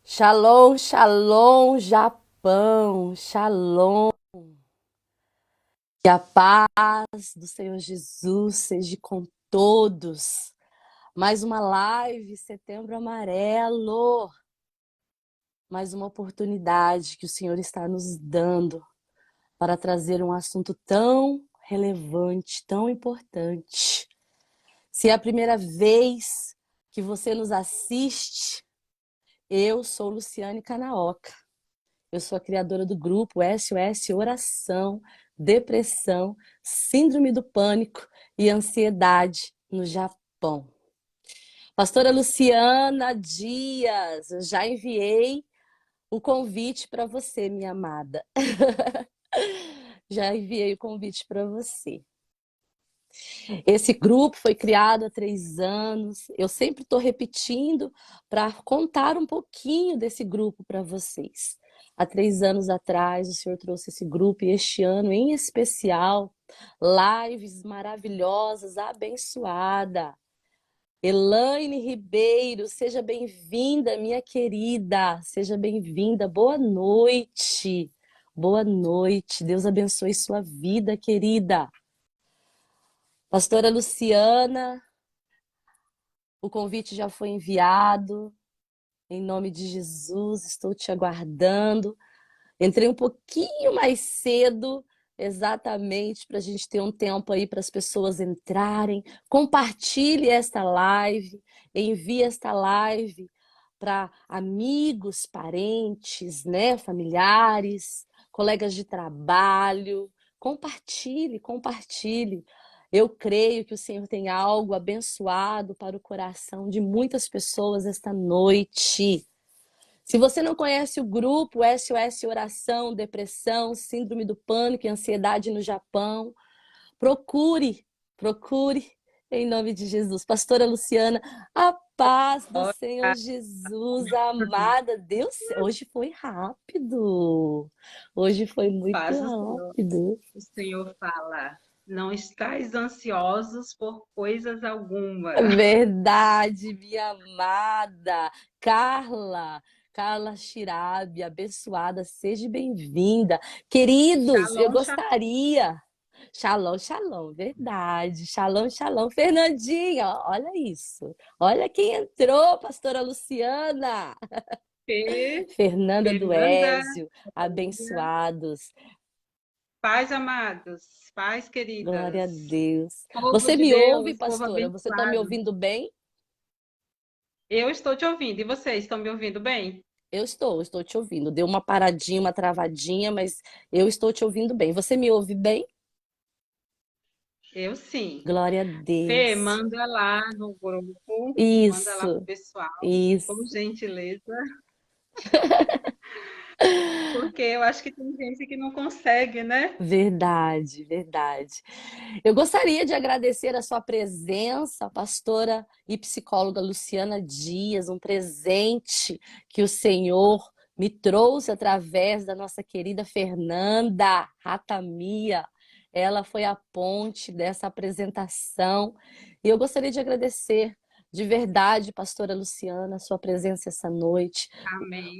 Shalom, shalom, Japão, shalom. Que a paz do Senhor Jesus seja com todos. Mais uma live, Setembro Amarelo. Mais uma oportunidade que o Senhor está nos dando para trazer um assunto tão relevante, tão importante. Se é a primeira vez que você nos assiste, eu sou Luciane Kanaoka. Eu sou a criadora do grupo SOS Oração, Depressão, Síndrome do Pânico e Ansiedade no Japão. Pastora Luciana Dias, eu já enviei o convite para você, minha amada. Já enviei o convite para você. Esse grupo foi criado há 3 anos. Eu sempre estou repetindo para contar um pouquinho desse grupo para vocês. Há 3 anos atrás, o Senhor trouxe esse grupo e este ano, em especial, lives maravilhosas, abençoada. Elaine Ribeiro, seja bem-vinda, minha querida. Seja bem-vinda. Boa noite. Boa noite. Deus abençoe sua vida, querida. Pastora Luciana, o convite já foi enviado. Em nome de Jesus, estou te aguardando. Entrei um pouquinho mais cedo, exatamente para a gente ter um tempo aí para as pessoas entrarem. Compartilhe esta live, envie esta live para amigos, parentes, né, familiares, colegas de trabalho. Compartilhe, compartilhe. Eu creio que o Senhor tem algo abençoado para o coração de muitas pessoas esta noite. Se você não conhece o grupo SOS Oração, Depressão, Síndrome do Pânico e Ansiedade no Japão, procure, em nome de Jesus. Pastora Luciana, a paz do Senhor Olha, Jesus, amada. Deus, hoje foi rápido. Hoje foi muito paz do Senhor. rápido. O Senhor fala: não estáis ansiosos por coisas alguma. Verdade, minha amada. Carla Chirabi, abençoada, seja bem-vinda. Queridos, eu Shalom, shalom. gostaria. Shalom, shalom, verdade. Shalom, shalom. Fernandinha, olha isso. Olha quem entrou, pastora Luciana. Fernanda Fernanda, Duésio, Olivia. abençoados. Paz, amados, paz, Glória a queridas. Deus. Povo Você de me ouve, Deus, povo pastora? Você está me abençoado. ouvindo bem? Eu estou te ouvindo. E vocês estão me ouvindo bem? Eu estou te ouvindo. Deu uma paradinha, uma travadinha, mas eu estou te ouvindo bem. Você me ouve bem? Eu sim. Glória a Fê, Deus. manda lá no grupo, manda lá pro Isso, pessoal, por isso. gentileza, porque eu acho que tem gente que não consegue, né? Verdade, verdade. Eu gostaria de agradecer a sua presença, pastora e psicóloga Luciana Dias, um presente que o Senhor me trouxe através da nossa querida Fernanda Ratamia. Ela foi a ponte dessa apresentação. E eu gostaria de agradecer de verdade, pastora Luciana, a sua presença essa noite,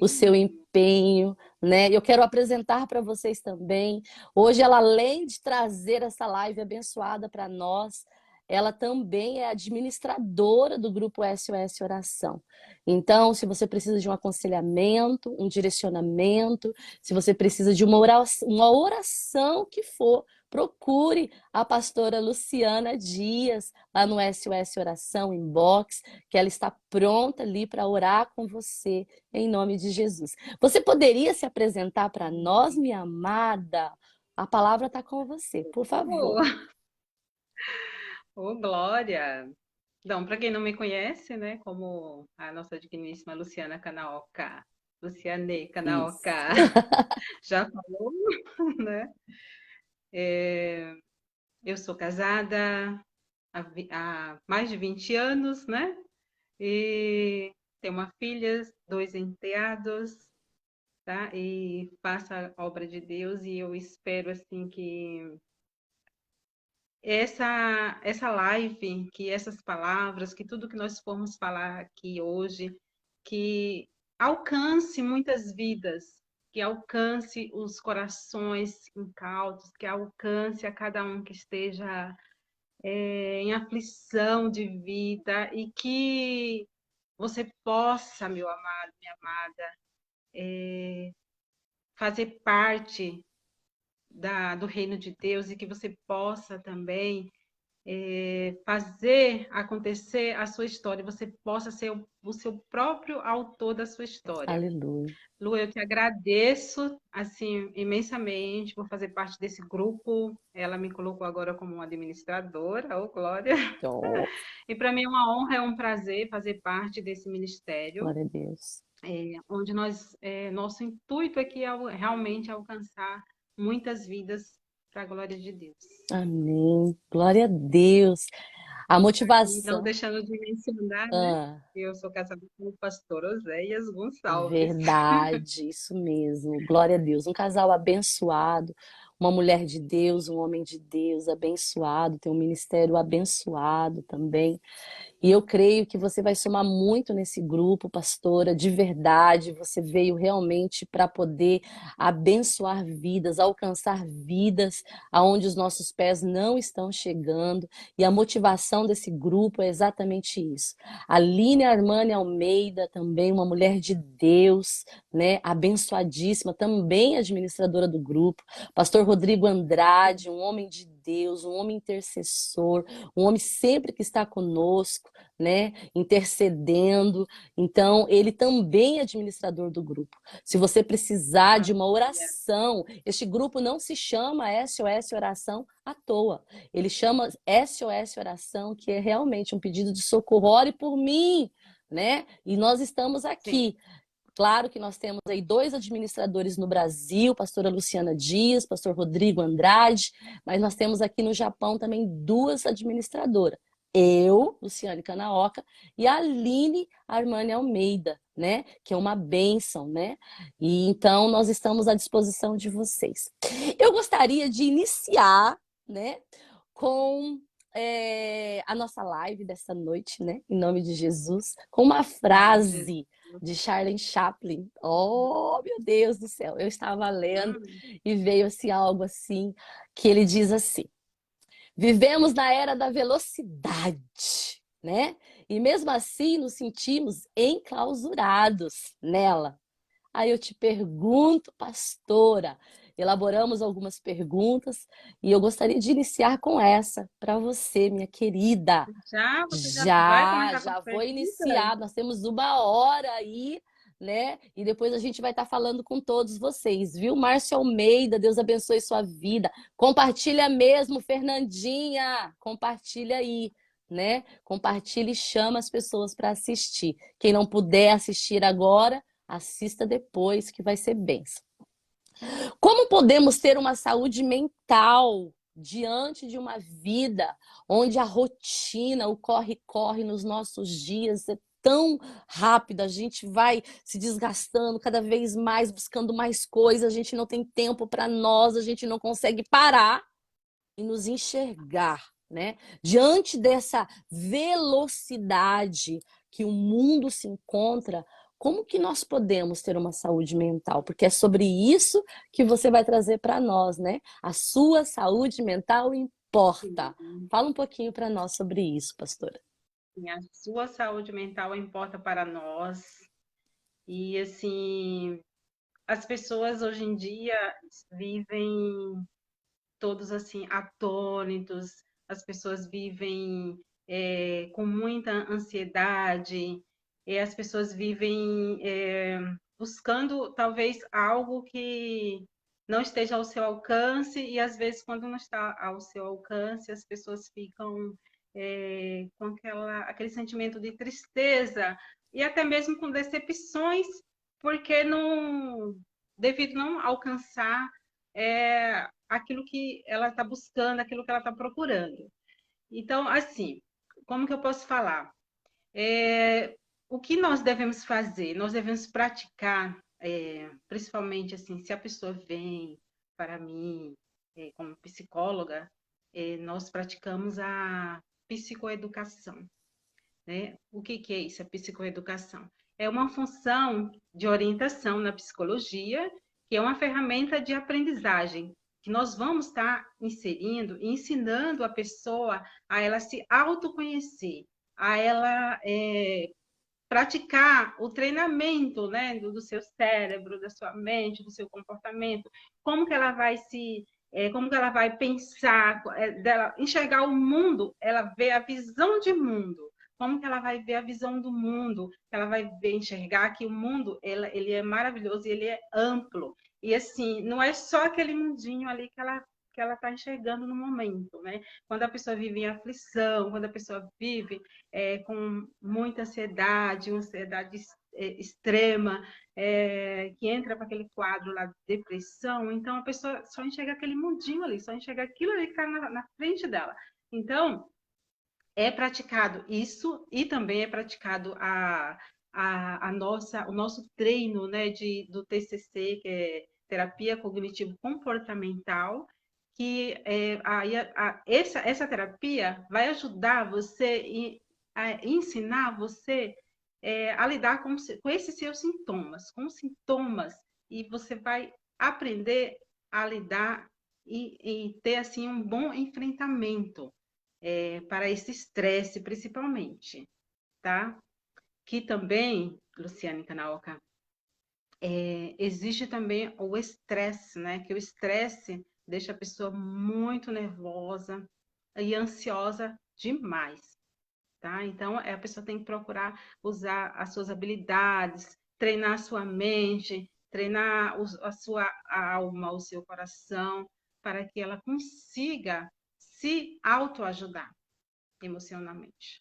o seu Amém. empenho, né? Eu quero apresentar para vocês também. Hoje, ela, além de trazer essa live abençoada para nós, ela também é administradora do grupo SOS Oração. Então, se você precisa de um aconselhamento, um direcionamento, se você precisa de uma oração que for, procure a pastora Luciana Dias lá no SOS Oração Inbox, que ela está pronta ali para orar com você em nome de Jesus. Você poderia se apresentar para nós, minha amada? A palavra está com você, por favor. Oh, oh, glória! Então, para quem não me conhece, né, como a nossa digníssima Luciana Kanaoka, Luciane Isso. Kanaoka já falou, né? Eu sou casada há mais de 20 anos, né? E tenho uma filha, 2 enteados, tá? E faço a obra de Deus e eu espero, assim, que essa live, que essas palavras, que tudo que nós formos falar aqui hoje, que alcance muitas vidas, que alcance os corações incautos, que alcance a cada um que esteja em aflição de vida e que você possa, meu amado, minha amada, fazer parte do reino de Deus e que você possa também fazer acontecer a sua história, você possa ser o seu próprio autor da sua história. Aleluia. Lu, eu te agradeço assim imensamente por fazer parte desse grupo. Ela me colocou agora como uma administradora, ô Glória. Oh, E para mim é uma honra, é um prazer fazer parte desse ministério, glória a Deus. onde nosso intuito aqui é realmente alcançar muitas vidas para a glória de Deus. Amém. Glória a Deus. A E não motivação. deixando de mencionar, né? Ah, Eu sou casada com o pastor Oséias Gonçalves. verdade, isso mesmo. Glória a Deus. Um casal abençoado, uma mulher de Deus, um homem de Deus abençoado, tem um ministério abençoado também. E eu creio que você vai somar muito nesse grupo, pastora, de verdade. Você veio realmente para poder abençoar vidas, alcançar vidas aonde os nossos pés não estão chegando. E a motivação desse grupo é exatamente isso. A Aline Armani Almeida, também uma mulher de Deus, né, abençoadíssima, também administradora do grupo. Pastor Rodrigo Andrade, um homem de Deus, um homem intercessor, um homem sempre que está conosco, né, intercedendo. Então, ele também é administrador do grupo. Se você precisar de uma oração, este grupo não se chama SOS Oração à toa. Ele chama SOS Oração, que é realmente um pedido de socorro. Ore por mim, né? E nós estamos Sim. aqui. Claro que nós temos aí 2 administradores no Brasil, pastora Luciana Dias, pastor Rodrigo Andrade, mas nós temos aqui no Japão também 2 administradoras. Eu, Luciane Kanaoka, e a Aline Armani Almeida, né? Que é uma bênção, né? E então nós estamos à disposição de vocês. Eu gostaria de iniciar, né, com a nossa live dessa noite, né? Em nome de Jesus, com uma Em nome de Jesus. frase de Charlie Chaplin. Oh, meu Deus do céu! Eu estava lendo e veio assim algo assim que ele diz assim: vivemos na era da velocidade, né? E mesmo assim nos sentimos enclausurados nela. Aí eu te pergunto, pastora, elaboramos algumas perguntas e eu gostaria de iniciar com essa para você, minha querida. Já? Você já vai Já, começar com já as vou perguntas? iniciar. Nós temos 1 hora aí, né? E depois a gente vai estar falando com todos vocês, viu? Márcio Almeida, Deus abençoe sua vida. Compartilha mesmo, Fernandinha. Compartilha aí, né? Compartilha e chama as pessoas para assistir. Quem não puder assistir agora, assista depois, que vai ser bênção. Como podemos ter uma saúde mental diante de uma vida onde a rotina, o corre-corre nos nossos dias é tão rápida, a gente vai se desgastando cada vez mais, buscando mais coisas, a gente não tem tempo para nós, a gente não consegue parar e nos enxergar, né? Diante dessa velocidade que o mundo se encontra, como que nós podemos ter uma saúde mental? Porque é sobre isso que você vai trazer para nós, né? A sua saúde mental importa. Sim. Fala um pouquinho para nós sobre isso, pastora. A sua saúde mental importa para nós. E assim, as pessoas hoje em dia vivem todos assim atônitos, as pessoas vivem com muita ansiedade, e as pessoas vivem buscando talvez algo que não esteja ao seu alcance, e às vezes quando não está ao seu alcance, as pessoas ficam com aquele sentimento de tristeza e até mesmo com decepções, porque não, devido não alcançar aquilo que ela está buscando, aquilo que ela está procurando. Então, assim, como que eu posso falar? O que nós devemos fazer? Nós devemos praticar, principalmente assim, se a pessoa vem para mim como psicóloga, nós praticamos a psicoeducação, né? O que é isso, a psicoeducação? é uma função de orientação na psicologia, que é uma ferramenta de aprendizagem, que nós vamos estar inserindo e ensinando a pessoa a ela se autoconhecer, a ela praticar o treinamento, né, do seu cérebro, da sua mente, do seu comportamento, como que ela vai como que ela vai pensar, dela enxergar o mundo, ela vê a visão de mundo, como que ela vai ver a visão do mundo, ela vai ver, enxergar que o mundo, ele é maravilhoso e ele é amplo. E assim, não é só aquele mundinho ali que ela está enxergando no momento, né? Quando a pessoa vive em aflição, quando a pessoa vive com muita ansiedade, uma ansiedade extrema, que entra para aquele quadro lá de depressão, então a pessoa só enxerga aquele mundinho ali, só enxerga aquilo ali que está na frente dela. Então, é praticado isso e também é praticado o nosso treino, né, do TCC, que é terapia cognitivo comportamental, que essa terapia vai ajudar você a ensinar você a lidar com esses seus sintomas, com os sintomas, e você vai aprender a lidar e ter assim um bom enfrentamento para esse estresse, principalmente, tá? Que também, Luciane Kanaoka, existe também o estresse, né? Que o estresse deixa a pessoa muito nervosa e ansiosa demais, tá? Então, a pessoa tem que procurar usar as suas habilidades, treinar a sua mente, treinar a sua alma, o seu coração, para que ela consiga se autoajudar emocionalmente,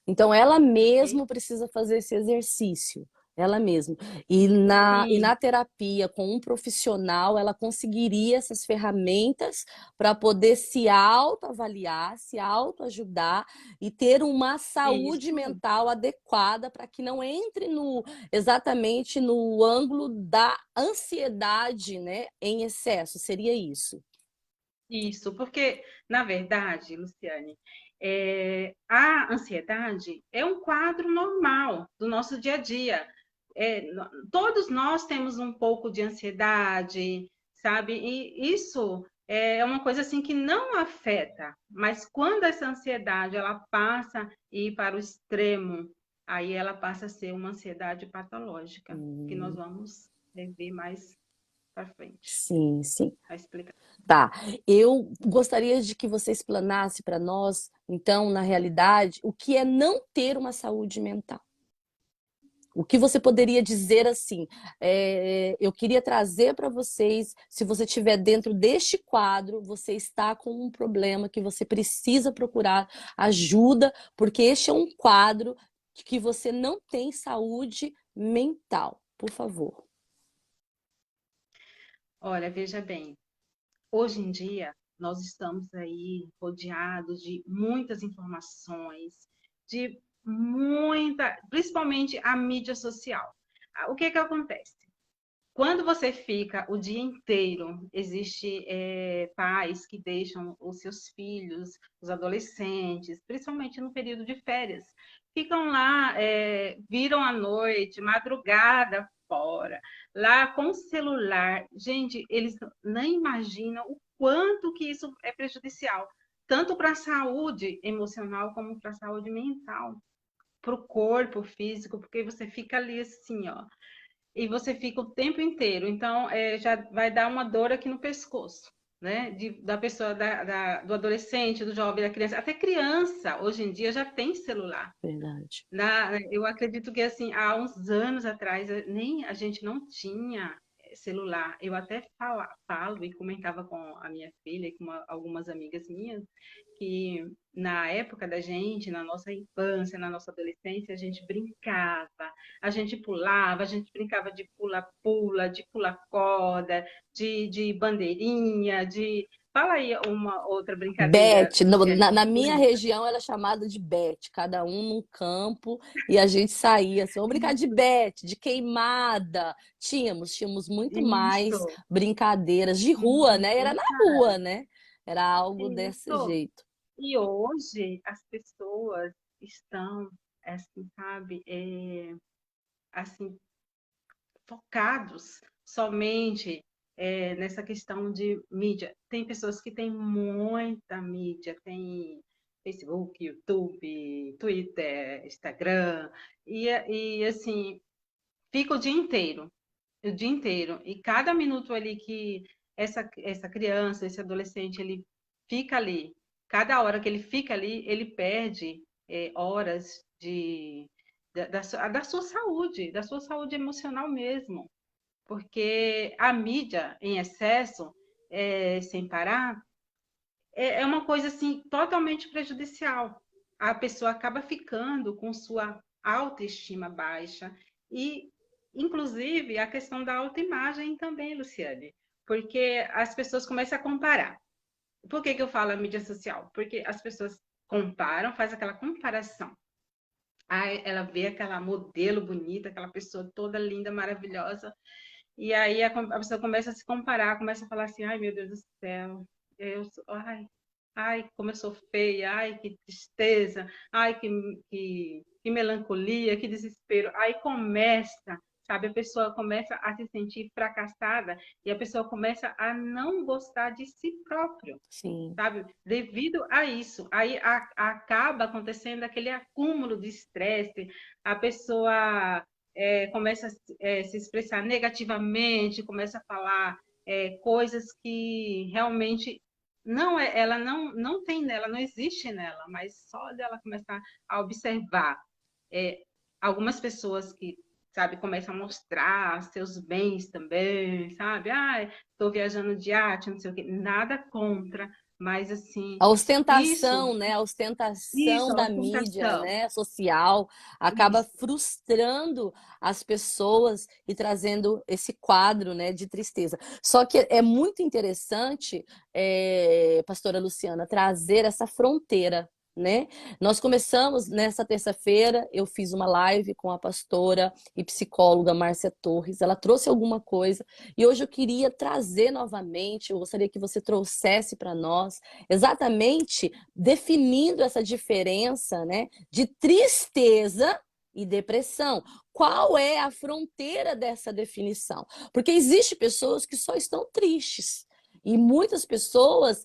Então, ela ok? mesma precisa fazer esse exercício, ela mesma. E na terapia, com um profissional, ela conseguiria essas ferramentas para poder se autoavaliar, se autoajudar e ter uma saúde Isso, mental adequada para que não entre exatamente no ângulo da ansiedade, né, em excesso. Seria isso. isso, porque, na verdade, Luciane, a ansiedade é um quadro normal do nosso dia a dia. Todos nós temos um pouco de ansiedade, sabe? E isso é uma coisa assim que não afeta, mas quando essa ansiedade ela passa a ir para o extremo, aí ela passa a ser uma ansiedade patológica, que nós Hum, vamos ver mais para frente, sim, sim. a explicar. Tá. Eu gostaria de que você explanasse para nós, então, na realidade, o que é não ter uma saúde mental. O que você poderia dizer assim? Eu queria trazer para vocês, se você estiver dentro deste quadro, você está com um problema que você precisa procurar ajuda, porque este é um quadro que você não tem saúde mental. Por favor. Olha, veja bem, hoje em dia nós estamos aí rodeados de muitas informações, de principalmente a mídia social. O que que acontece? Quando você fica o dia inteiro, existe pais que deixam os seus filhos, os adolescentes, principalmente no período de férias, ficam lá, viram à noite, madrugada fora, lá com o celular. Gente, eles nem imaginam o quanto que isso é prejudicial, tanto para a saúde emocional como para a saúde mental, para o corpo físico, porque você fica ali assim, ó, e você fica o tempo inteiro. Então, já vai dar uma dor aqui no pescoço, né? Da pessoa, do adolescente, do jovem, da criança. Até criança, hoje em dia, já tem celular. Verdade. Eu acredito que, assim, há uns anos atrás, nem a gente não tinha celular. Eu até falo e comentava com a minha filha e com algumas amigas minhas, que na época da gente, na nossa infância, na nossa adolescência, a gente brincava, a gente pulava, a gente brincava de pula-pula, de pula-corda, de bandeirinha, de... Fala aí uma outra brincadeira, Bete, Luciane, na que você minha lembra. região era chamada de bete, cada um num campo e a gente saía assim, vamos brincar de bete, de queimada. Tínhamos muito mais Isso, brincadeiras de rua, né? Era na muita. rua, né? Era algo desse Isso. jeito. E hoje as pessoas estão, assim, sabe, assim, focados somente nessa questão de mídia. Tem pessoas que têm muita mídia, tem Facebook, YouTube, Twitter, Instagram, e assim, fica o dia inteiro. E cada minuto ali que essa criança, esse adolescente, ele fica ali, cada hora que ele fica ali, ele perde horas da sua saúde emocional mesmo. Porque a mídia em excesso, sem parar, é uma coisa assim totalmente prejudicial. A pessoa acaba ficando com sua autoestima baixa e, inclusive, a questão da autoimagem também, Luciane, porque as pessoas começam a comparar. Por que eu falo a mídia social? Porque as pessoas comparam, faz aquela comparação. Aí ela vê aquela modelo bonita, aquela pessoa toda linda, maravilhosa, e aí a pessoa começa a se comparar, começa a falar assim, ai meu Deus do céu, ai, como eu sou feia, ai, que tristeza, ai, que melancolia, que desespero. Aí começa, sabe, a pessoa começa a se sentir fracassada e a pessoa começa a não gostar de si próprio, Sim. sabe? Devido a isso, aí acaba acontecendo aquele acúmulo de estresse, a pessoa começa a se expressar negativamente, começa a falar coisas que realmente ela não tem nela, não existe nela, mas só dela começar a observar é, algumas pessoas que, sabe, começam a mostrar seus bens também, sabe? Ah, estou viajando de arte, não sei o quê, nada contra, mas assim, A isso, ostentação, né? A ostentação a da mídia, ostentação, né? Social acaba isso. frustrando as pessoas e trazendo esse quadro, né? De tristeza. Só que é muito interessante, pastora Luciana, trazer essa fronteira. Né? Nós começamos nessa terça-feira, eu fiz uma live com a pastora e psicóloga Márcia Torres. Ela trouxe alguma coisa e hoje eu queria trazer novamente. Eu gostaria que você trouxesse para nós exatamente definindo essa diferença, né, de tristeza e depressão. Qual é a fronteira dessa definição? Porque existe pessoas que só estão tristes. E muitas pessoas,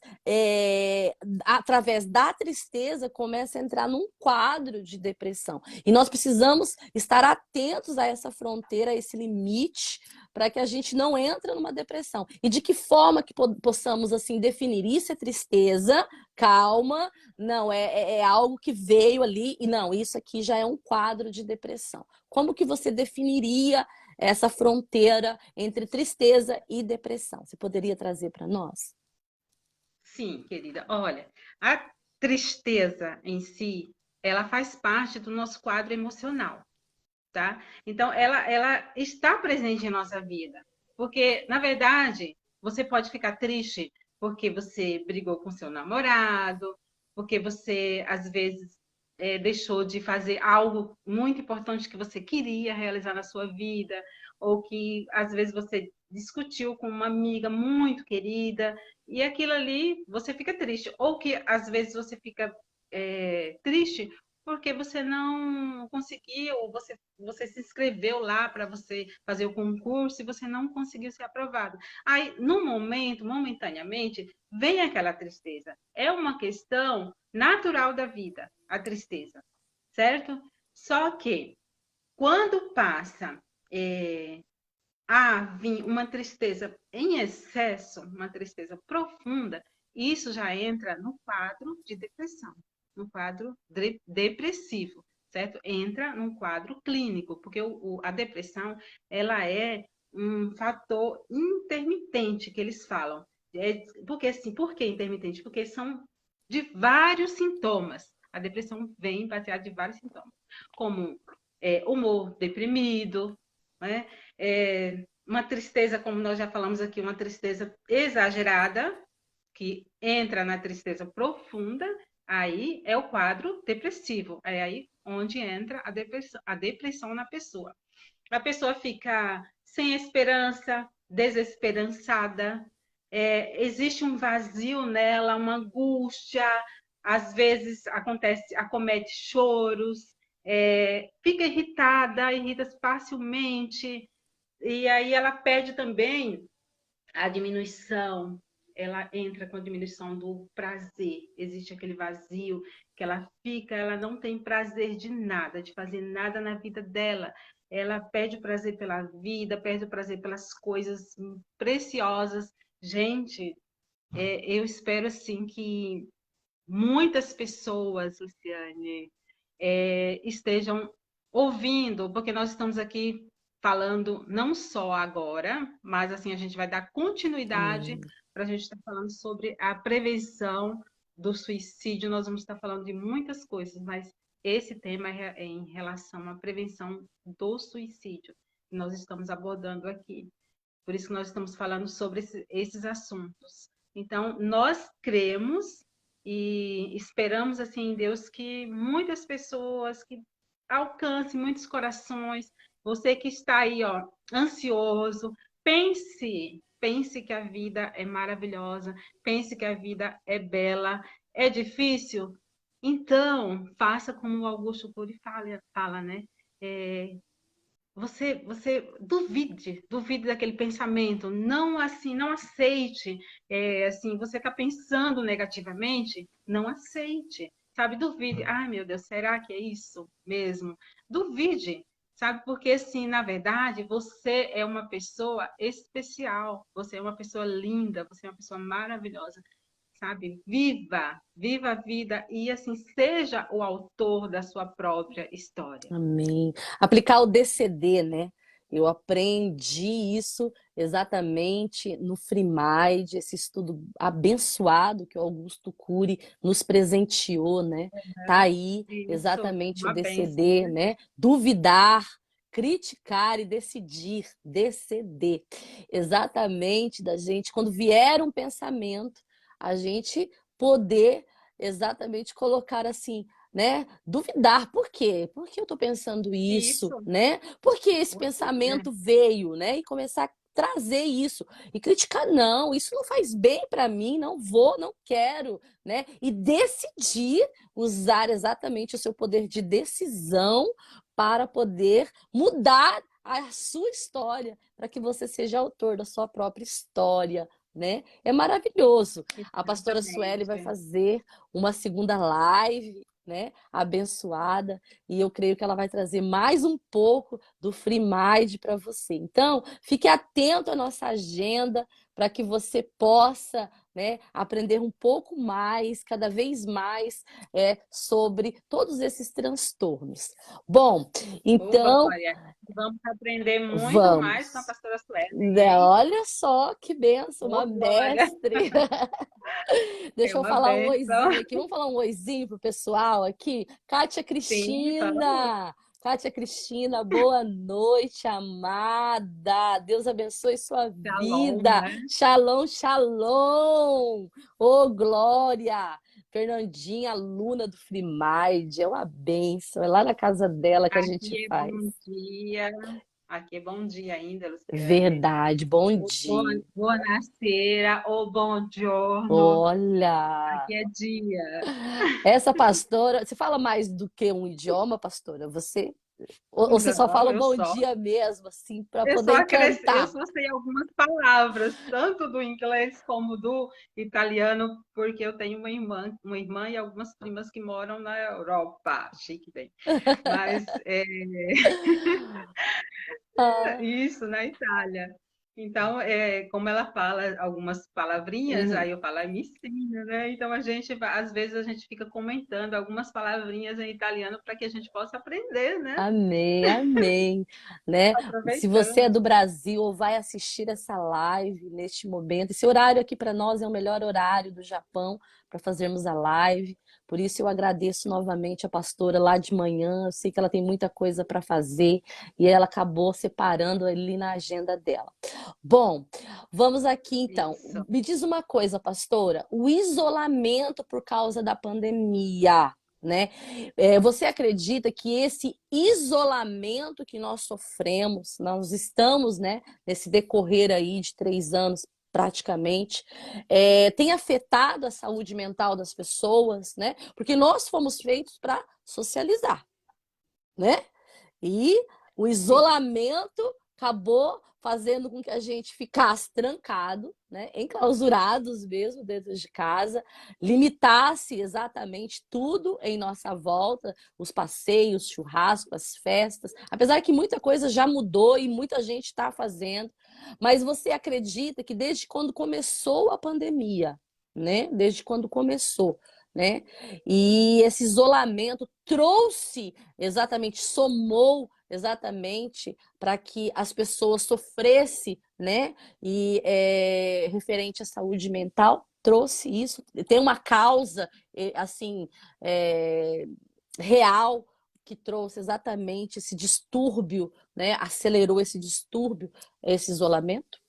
através da tristeza, começam a entrar num quadro de depressão. E nós precisamos estar atentos a essa fronteira, a esse limite, para que a gente não entre numa depressão. E de que forma que possamos assim definir isso é tristeza, calma, não, é algo que veio ali, e não, isso aqui já é um quadro de depressão. Como que você definiria essa fronteira entre tristeza e depressão? Você poderia trazer para nós? Sim, querida. Olha, a tristeza em si, ela faz parte do nosso quadro emocional, tá? Então, ela está presente em nossa vida. Porque, na verdade, você pode ficar triste porque você brigou com seu namorado, porque você, às vezes, deixou de fazer algo muito importante que você queria realizar na sua vida, ou que, às vezes, você discutiu com uma amiga muito querida, e aquilo ali, você fica triste. Ou que, às vezes, você fica triste porque você não conseguiu, você se inscreveu lá para você fazer o concurso e você não conseguiu ser aprovado. Aí, no momento, momentaneamente, vem aquela tristeza. É uma questão natural da vida, a tristeza, certo? Só que, quando passa a vir uma tristeza em excesso, uma tristeza profunda, isso já entra no quadro de depressão, no quadro depressivo, certo? Entra num quadro clínico, porque a depressão, ela é um fator intermitente que eles falam. Porque assim, por que intermitente? Porque são de vários sintomas. A depressão vem baseada de vários sintomas, como humor deprimido, né? Uma tristeza, como nós já falamos aqui, uma tristeza exagerada, que entra na tristeza profunda, aí é o quadro depressivo, é aí onde entra a depressão na pessoa. A pessoa fica sem esperança, desesperançada, existe um vazio nela, uma angústia, às vezes acomete choros, fica irritada, irrita facilmente, e aí ela pede também a diminuição, ela entra com a diminuição do prazer. Existe aquele vazio que ela fica, ela não tem prazer de nada, de fazer nada na vida dela. Ela perde o prazer pela vida, perde o prazer pelas coisas preciosas. Gente, eu espero assim que muitas pessoas, Luciane, estejam ouvindo, porque nós estamos aqui falando não só agora, mas assim a gente vai dar continuidade Amém. para a gente estar falando sobre a prevenção do suicídio. Nós vamos estar falando de muitas coisas, mas esse tema é em relação à prevenção do suicídio que nós estamos abordando aqui. Por isso que nós estamos falando sobre esses assuntos. Então, nós cremos e esperamos assim em Deus que muitas pessoas que alcancem muitos corações. Você que está aí, ó, ansioso, pense que a vida é maravilhosa, pense que a vida é bela, é difícil. Então, faça como o Augusto Cury fala, né? Você duvide daquele pensamento, não assim, não aceite, assim, você está pensando negativamente, não aceite, sabe? Duvide, ai meu Deus, será que é isso mesmo? Duvide, sabe? Porque assim, na verdade, você é uma pessoa especial, você é uma pessoa linda, você é uma pessoa maravilhosa, sabe? Viva a vida e assim seja o autor da sua própria história. Amém. Aplicar o DCD, né? Eu aprendi isso exatamente no FreeMind, esse estudo abençoado que o Augusto Cury nos presenteou, né? Tá aí Isso, exatamente o uma bênção, DCD, né? né? Duvidar, criticar e decidir, DCD. Exatamente da gente, quando vier um pensamento, a gente poder exatamente colocar assim, né? Duvidar. Por quê? Por que eu estou pensando isso, Isso, né? Por que esse por quê, né? pensamento veio, né? E começar a trazer isso e criticar, não, isso não faz bem para mim, não vou, não quero, né? E decidir usar exatamente o seu poder de decisão para poder mudar a sua história, para que você seja autor da sua própria história, né? É maravilhoso. A pastora Sueli vai Exatamente. fazer uma segunda live, né, abençoada, e eu creio que ela vai trazer mais um pouco do Free Mind para você. Então, fique atento à nossa agenda para que você possa, né, aprender um pouco mais, cada vez mais, sobre todos esses transtornos. Bom, Ô, então Glória, vamos aprender muito mais com a vamos. pastora Suelen, Né, hein? olha só que benção, Ô, uma Glória, mestre. é Deixa eu uma falar um bênção. oizinho aqui. Vamos falar um oizinho pro pessoal aqui? Kátia Sim, vamos. Cristina. Kátia Cristina, boa noite, amada. Deus abençoe sua Shalom, vida. né? Shalom, shalom. Ô, Glória. Fernandinha, aluna do Free Mind. É uma bênção. É lá na casa dela que a gente Aqui é faz. bom dia. Aqui é bom dia ainda, Luciane. Verdade. Bom Ô, dia. buonasera, ou bom giorno. Olha. Aqui é dia. Essa pastora, você fala mais do que um idioma, pastora? Ou você só Não, fala bom dia mesmo, assim, para poder eu encantar? só sei algumas palavras, tanto do inglês como do italiano, porque eu tenho uma irmã e algumas primas que moram na Europa. Chique bem. Mas Ah, isso, na Itália. Então, como ela fala algumas palavrinhas, uhum. aí eu falo, "Ai, me ensina, né? Então, às vezes, a gente fica comentando algumas palavrinhas em italiano para que a gente possa aprender, né? Amém, amém, né? Se você é Aproveitando. do Brasil ou vai assistir essa live neste momento, esse horário aqui para nós é o melhor horário do Japão para fazermos a live. Por isso eu agradeço novamente a pastora lá de manhã. Eu sei que ela tem muita coisa para fazer e ela acabou separando ali na agenda dela. Bom, vamos aqui então. Isso. Me diz uma coisa, pastora, o isolamento por causa da pandemia, né? Você acredita que esse isolamento que nós sofremos, nós estamos, né, nesse decorrer aí de 3 anos praticamente, tem afetado a saúde mental das pessoas, né? Porque nós fomos feitos para socializar. né? E o sim, isolamento acabou fazendo com que a gente ficasse trancado, né, enclausurados mesmo dentro de casa, limitasse exatamente tudo em nossa volta, os passeios, churrascos, as festas, apesar que muita coisa já mudou e muita gente está fazendo, mas você acredita que desde quando começou a pandemia, né, desde quando começou, né, e esse isolamento trouxe exatamente, somou exatamente para que as pessoas sofressem, né? E referente à saúde mental, trouxe isso. Tem uma causa, assim, é, real que trouxe exatamente esse distúrbio, né? Acelerou esse distúrbio, esse isolamento.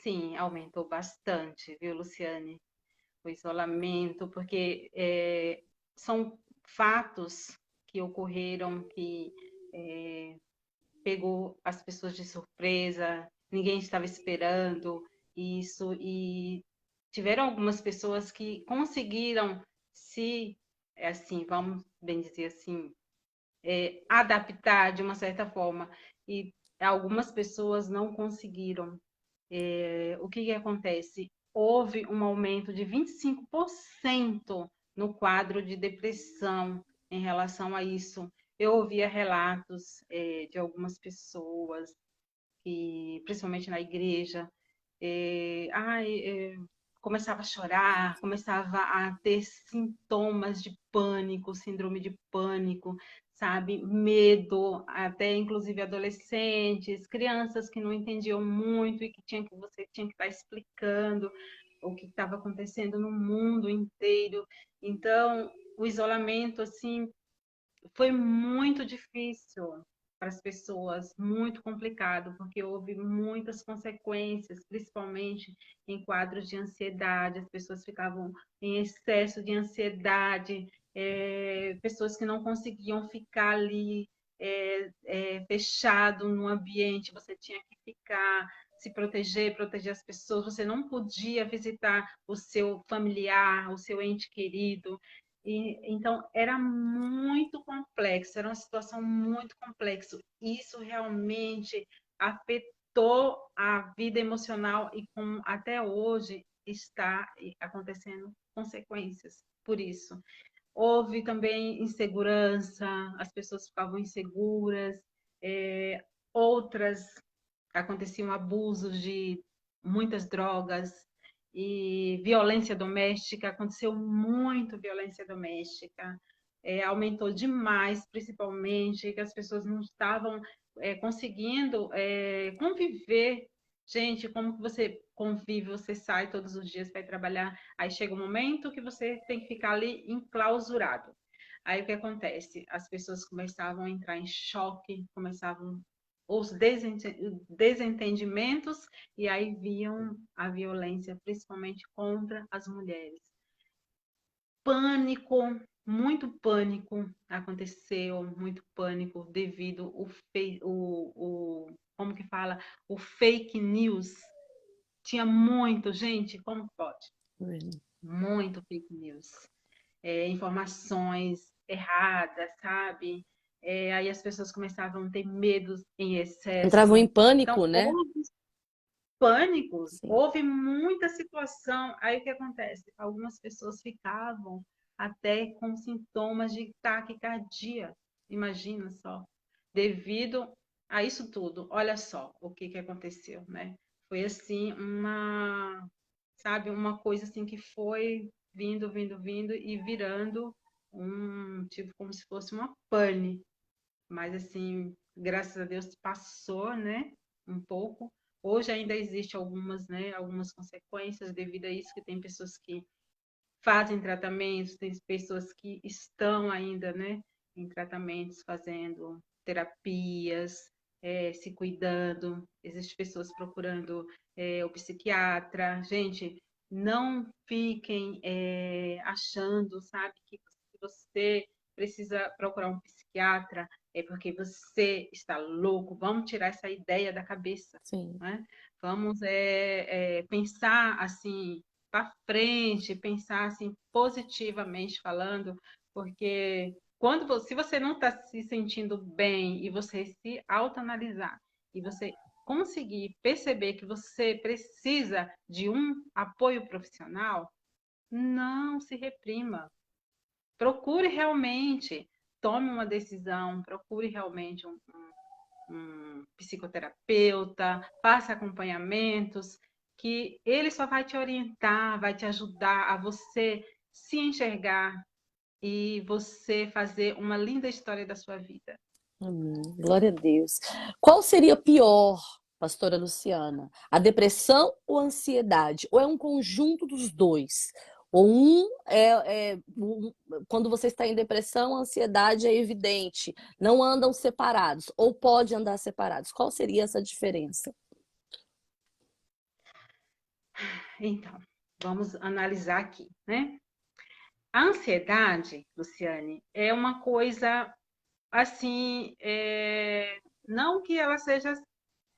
sim, aumentou bastante, viu, Luciane? O isolamento, porque são fatos que ocorreram que pegou as pessoas de surpresa, ninguém estava esperando isso, e tiveram algumas pessoas que conseguiram se, assim, vamos bem dizer assim, adaptar de uma certa forma, e algumas pessoas não conseguiram. O que que acontece? Houve um aumento de 25% no quadro de depressão em relação a isso. Eu ouvia relatos de algumas pessoas, que, principalmente na igreja, começava a chorar, começava a ter sintomas de pânico, síndrome de pânico, sabe? Medo, até inclusive adolescentes, crianças que não entendiam muito e que você tinha que estar explicando o que estava acontecendo no mundo inteiro. Então, o isolamento, assim, foi muito difícil para as pessoas, muito complicado, porque houve muitas consequências, principalmente em quadros de ansiedade, as pessoas ficavam em excesso de ansiedade, pessoas que não conseguiam ficar ali fechado no ambiente, você tinha que ficar, se proteger, proteger as pessoas, você não podia visitar o seu familiar, o seu ente querido, então, era muito complexo, era uma situação muito complexa. Isso realmente afetou a vida emocional e como até hoje está acontecendo consequências por isso. Houve também insegurança, as pessoas ficavam inseguras, outras aconteciam abusos de muitas drogas e violência doméstica, aconteceu muito violência doméstica, aumentou demais, principalmente, que as pessoas não estavam conseguindo conviver. Gente, como que você convive, você sai todos os dias para ir trabalhar, aí chega um momento que você tem que ficar ali enclausurado. Aí o que acontece? As pessoas começavam a entrar em choque, começavam os desentendimentos e aí viam a violência, principalmente contra as mulheres. Pânico, muito pânico aconteceu, muito pânico devido como que fala, o fake news. Tinha muito, gente, como pode? Muito fake news. Informações erradas, sabe? Aí as pessoas começavam a ter medos em Entravam em excesso. pânico, Então, né? pânicos, Sim. houve muita situação. Aí o que acontece? Algumas pessoas ficavam até com sintomas de taquicardia, imagina só, devido a isso tudo. Olha só o que que aconteceu, né? Foi assim sabe, uma coisa assim que foi vindo, vindo, vindo e virando tipo como se fosse uma pane, mas assim, graças a Deus passou, né? Um pouco. Hoje ainda existe algumas, né? Algumas consequências devido a isso, que tem pessoas que fazem tratamentos, tem pessoas que estão ainda, né? Em tratamentos, fazendo terapias, se cuidando. Existem pessoas procurando o psiquiatra. Gente, não fiquem achando, sabe, que você precisa procurar um psiquiatra é porque você está louco. Vamos tirar essa ideia da cabeça, Sim. né? Vamos pensar assim para frente, pensar assim positivamente falando, porque se você não está se sentindo bem e você se autoanalisar e você conseguir perceber que você precisa de um apoio profissional, não se reprima. Procure realmente, tome uma decisão, procure realmente um psicoterapeuta, faça acompanhamentos, que ele só vai te orientar, vai te ajudar a você se enxergar e você fazer uma linda história da sua vida. Amém. Glória a Deus. Qual seria pior, pastora Luciana? A depressão ou a ansiedade? Ou é um conjunto dos dois? Ou quando você está em depressão, a ansiedade é evidente, não andam separados, ou pode andar separados. Qual seria essa diferença? Então, vamos analisar aqui, né? A ansiedade, Luciane, é uma coisa assim, não que ela seja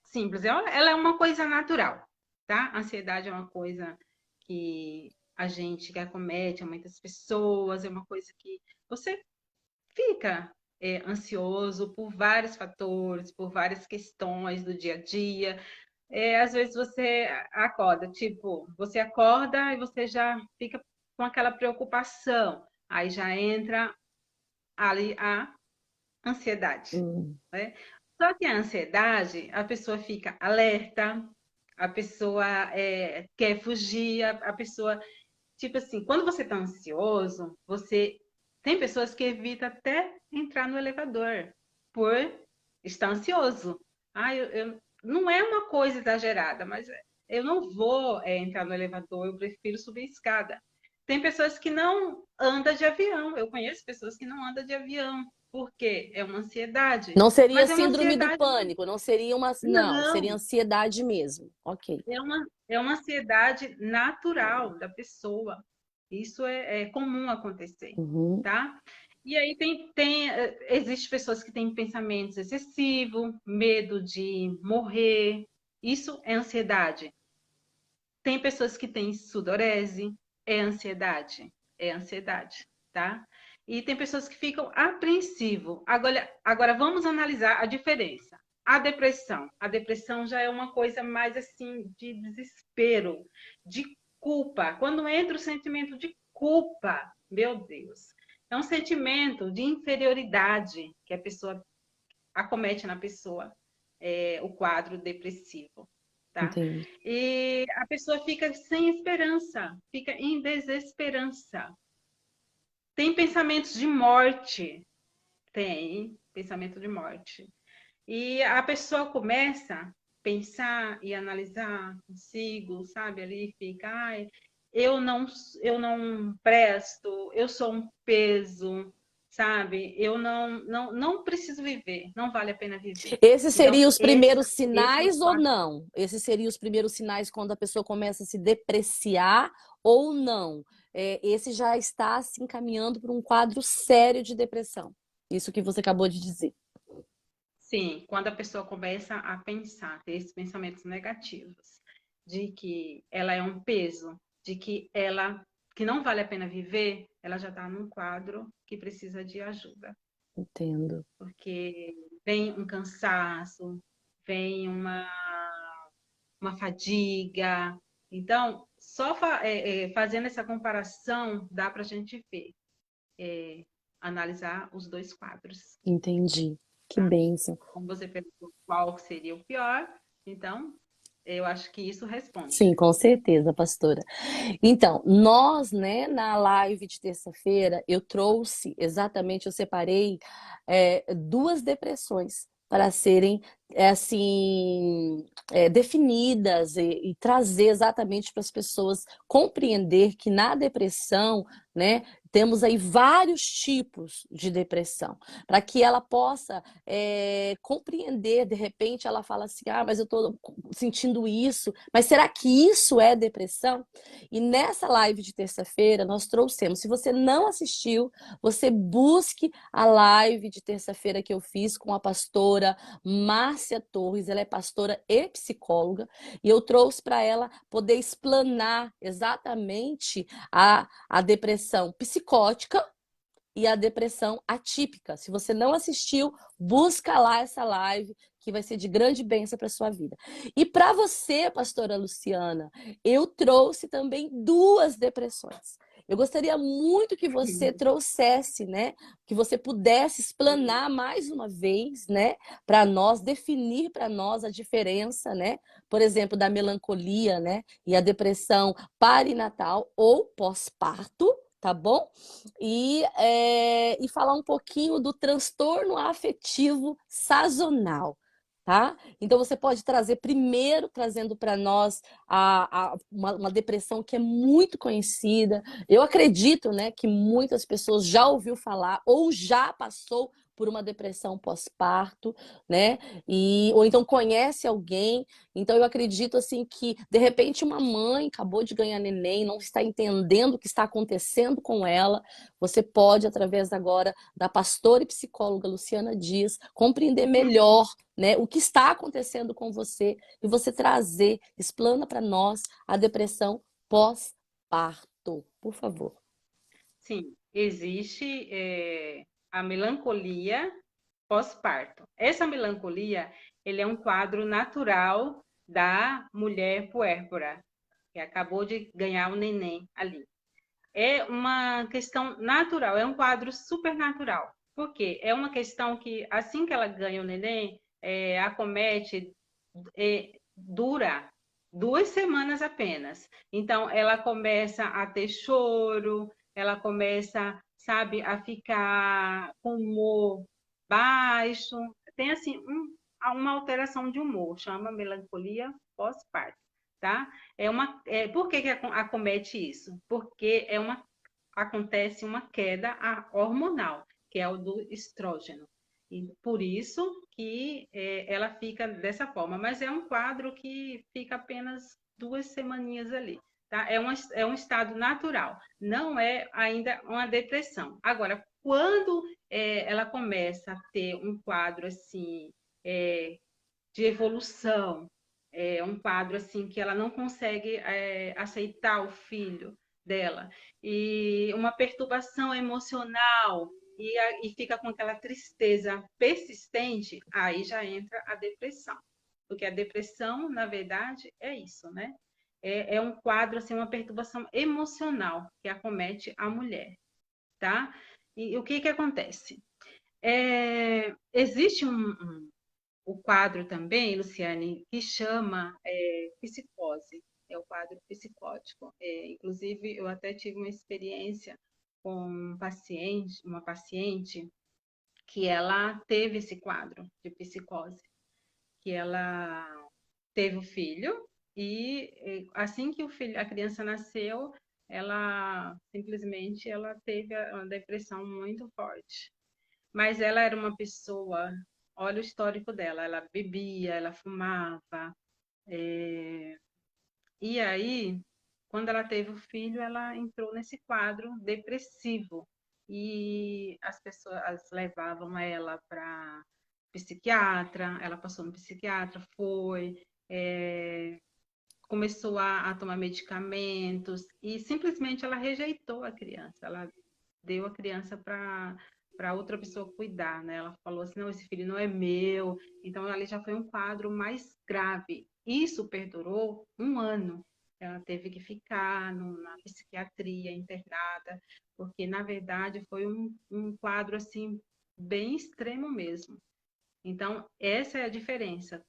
simples, ela é uma coisa natural, tá? A ansiedade é uma coisa que a gente que acomete a muitas pessoas, é uma coisa que você fica ansioso por vários fatores, por várias questões do dia a dia. Às vezes você acorda, tipo, você acorda e você já fica com aquela preocupação, aí já entra ali a ansiedade, Hum, né? Só que a ansiedade, a pessoa fica alerta, a pessoa quer fugir, a pessoa, tipo assim, quando você está ansioso, você tem pessoas que evitam até entrar no elevador por estar ansioso. Não é uma coisa exagerada, mas eu não vou entrar no elevador, eu prefiro subir a escada. Tem pessoas que não andam de avião. Eu conheço pessoas que não andam de avião. Por quê? É uma ansiedade. Não seria Mas é uma síndrome do ansiedade. pânico, não seria uma. Não, seria Não, ansiedade mesmo. Ok. é uma ansiedade natural da pessoa. Isso é comum acontecer, Uhum, tá? E aí existe pessoas que têm pensamentos excessivos, medo de morrer. Isso é ansiedade. Tem pessoas que têm sudorese, é ansiedade, tá? E tem pessoas que ficam apreensivos. Agora vamos analisar a diferença. A depressão já é uma coisa mais assim de desespero, de culpa. Quando entra o sentimento de culpa, meu Deus, é um sentimento de inferioridade que a pessoa acomete na pessoa, o quadro depressivo, tá? entendi. E a pessoa fica sem esperança, fica em desesperança. Tem pensamentos de morte, tem pensamento de morte. E a pessoa começa a pensar e analisar consigo, sabe? Ali fica, ai, eu não presto, eu sou um peso, sabe? Eu não preciso viver, não vale a pena viver. Esses Então, seriam os primeiros esse é o sinais ou quadro. não? Esses seriam os primeiros sinais quando a pessoa começa a se depreciar ou não? Esse já está se encaminhando para um quadro sério de depressão. Isso que você acabou de dizer. Sim, quando a pessoa começa a pensar, ter esses pensamentos negativos, de que ela é um peso, de que não vale a pena viver, ela já está num quadro que precisa de ajuda, Entendo. porque vem um cansaço, vem uma fadiga. Então, só fazendo essa comparação, dá para a gente ver, analisar os dois quadros, Entendi. Que tá? bênção. Como você perguntou qual seria o pior, então eu acho que isso responde. Sim, com certeza, pastora. Então, nós, né, na live de terça-feira, eu trouxe exatamente, eu separei duas depressões para serem assim definidas e trazer exatamente para as pessoas compreender que na depressão, né, temos aí vários tipos de depressão, para que ela possa compreender, de repente ela fala assim, ah, mas eu estou sentindo isso, mas será que isso é depressão? E nessa live de terça-feira nós trouxemos, se você não assistiu, você busque a live de terça-feira que eu fiz com a pastora Márcia Torres, ela é pastora e psicóloga, e eu trouxe para ela poder explanar exatamente a depressão psicótica e a depressão atípica. Se você não assistiu, busca lá essa live, que vai ser de grande bênção para sua vida. E para você, pastora Luciana, eu trouxe também 2 depressões. Eu gostaria muito que você trouxesse, né, que você pudesse explanar mais uma vez, né, para nós, definir para nós a diferença, né, por exemplo, da melancolia, né, e a depressão perinatal ou pós-parto, tá bom? E falar um pouquinho do transtorno afetivo sazonal, tá? Então você pode trazer primeiro, trazendo para nós uma depressão que é muito conhecida. Eu acredito, né, que muitas pessoas já ouviu falar ou já passou por uma depressão pós-parto, né? Ou então conhece alguém. Então eu acredito assim que de repente uma mãe acabou de ganhar neném, não está entendendo o que está acontecendo com ela. Você pode, através agora da pastora e psicóloga Luciana Dias, compreender melhor, né, o que está acontecendo com você e você trazer, explana para nós a depressão pós-parto, por favor. Sim, existe a melancolia pós-parto. Essa melancolia, ele é um quadro natural da mulher puérpera, que acabou de ganhar o neném ali. É uma questão natural, é um quadro supernatural. Por quê? É uma questão que, assim que ela ganha o neném, acomete, dura 2 semanas apenas. Então, ela começa a ter choro, ela começa, sabe, a ficar com humor baixo, tem assim uma alteração de humor, chama melancolia pós-parto, tá? Por que acomete isso? Porque acontece uma queda hormonal, que é o do estrógeno. E por isso que ela fica dessa forma. Mas é um quadro que fica apenas 2 semaninhas ali. Tá? É um estado natural, não é ainda uma depressão. Agora, quando ela começa a ter um quadro assim de evolução, um quadro assim que ela não consegue aceitar o filho dela, e uma perturbação emocional, e fica com aquela tristeza persistente, aí já entra a depressão. Porque a depressão, na verdade, é isso, né? É um quadro, assim, uma perturbação emocional que acomete a mulher, tá? E o que que acontece? Existe o quadro também, Luciane, que chama psicose, é o quadro psicótico. Inclusive, eu até tive uma experiência com uma paciente que ela teve esse quadro de psicose, que ela teve o filho e assim que a criança nasceu, ela simplesmente ela teve uma depressão muito forte. Mas ela era uma pessoa, olha o histórico dela, ela bebia, ela fumava. E aí, quando ela teve o filho, ela entrou nesse quadro depressivo. E as pessoas levavam ela para psiquiatra, ela passou no psiquiatra, começou a tomar medicamentos e simplesmente ela rejeitou a criança. Ela deu a criança para outra pessoa cuidar, né? Ela falou assim, não, esse filho não é meu. Então, ali já foi um quadro mais grave. Isso perdurou 1 ano. Ela teve que ficar na psiquiatria, internada, porque, na verdade, foi um quadro, assim, bem extremo mesmo. Então, essa é a diferença.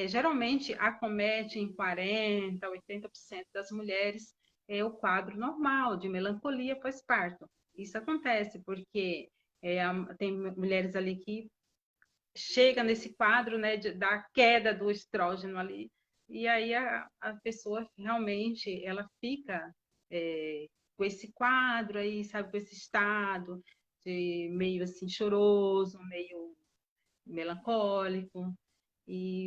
Geralmente, acomete em 40%, 80% das mulheres o quadro normal de melancolia pós-parto. Isso acontece porque tem mulheres ali que chegam nesse quadro, né, da queda do estrógeno ali, e aí a pessoa realmente ela fica com esse quadro aí, sabe, com esse estado de meio assim choroso, meio melancólico,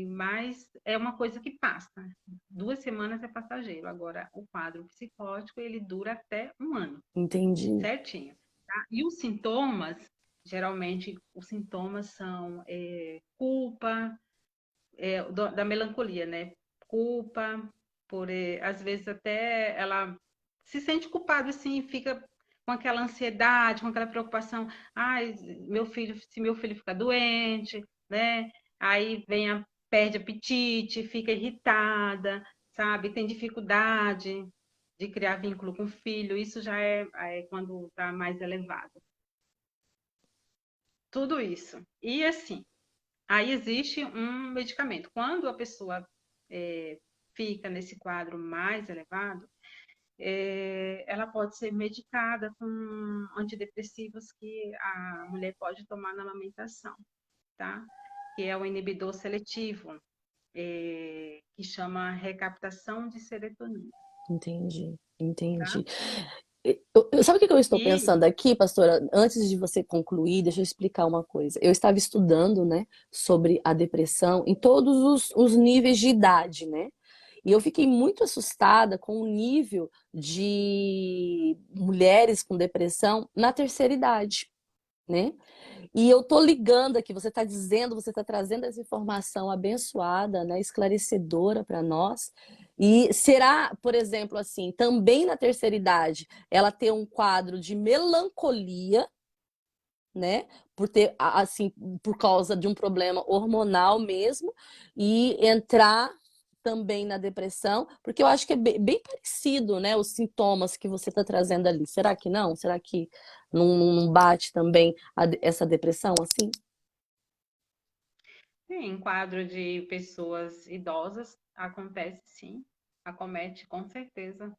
mas é uma coisa que passa. 2 semanas é passageiro. Agora, o quadro psicótico, ele dura até 1 ano. Entendi. Certinho. Tá? E os sintomas, geralmente, os sintomas são culpa, da melancolia, né? Culpa, às vezes até ela se sente culpada, assim, fica com aquela ansiedade, com aquela preocupação, ai, se meu filho ficar doente, né? Aí perde apetite, fica irritada, sabe? Tem dificuldade de criar vínculo com o filho, isso já é quando está mais elevado. Tudo isso. E assim, aí existe um medicamento. Quando a pessoa fica nesse quadro mais elevado, ela pode ser medicada com antidepressivos que a mulher pode tomar na amamentação, tá? Que é o inibidor seletivo, que chama recaptação de serotonina, Entendi, tá? entendi. Sabe o que eu estou E pensando aqui, pastora? Antes de você concluir, deixa eu explicar uma coisa. Eu estava estudando, né, sobre a depressão em todos os níveis de idade, né? E eu fiquei muito assustada com o nível de mulheres com depressão na terceira idade, né? E eu tô ligando aqui, você está dizendo, você está trazendo essa informação abençoada, né, esclarecedora para nós. E será, por exemplo, assim, também na terceira idade, ela ter um quadro de melancolia, né, por ter assim, por causa de um problema hormonal mesmo, e entrar também na depressão, porque eu acho que é bem parecido, né, os sintomas que você está trazendo ali. Será que não? Será que não bate também essa depressão assim? em quadro de pessoas idosas, acontece sim, acomete com certeza.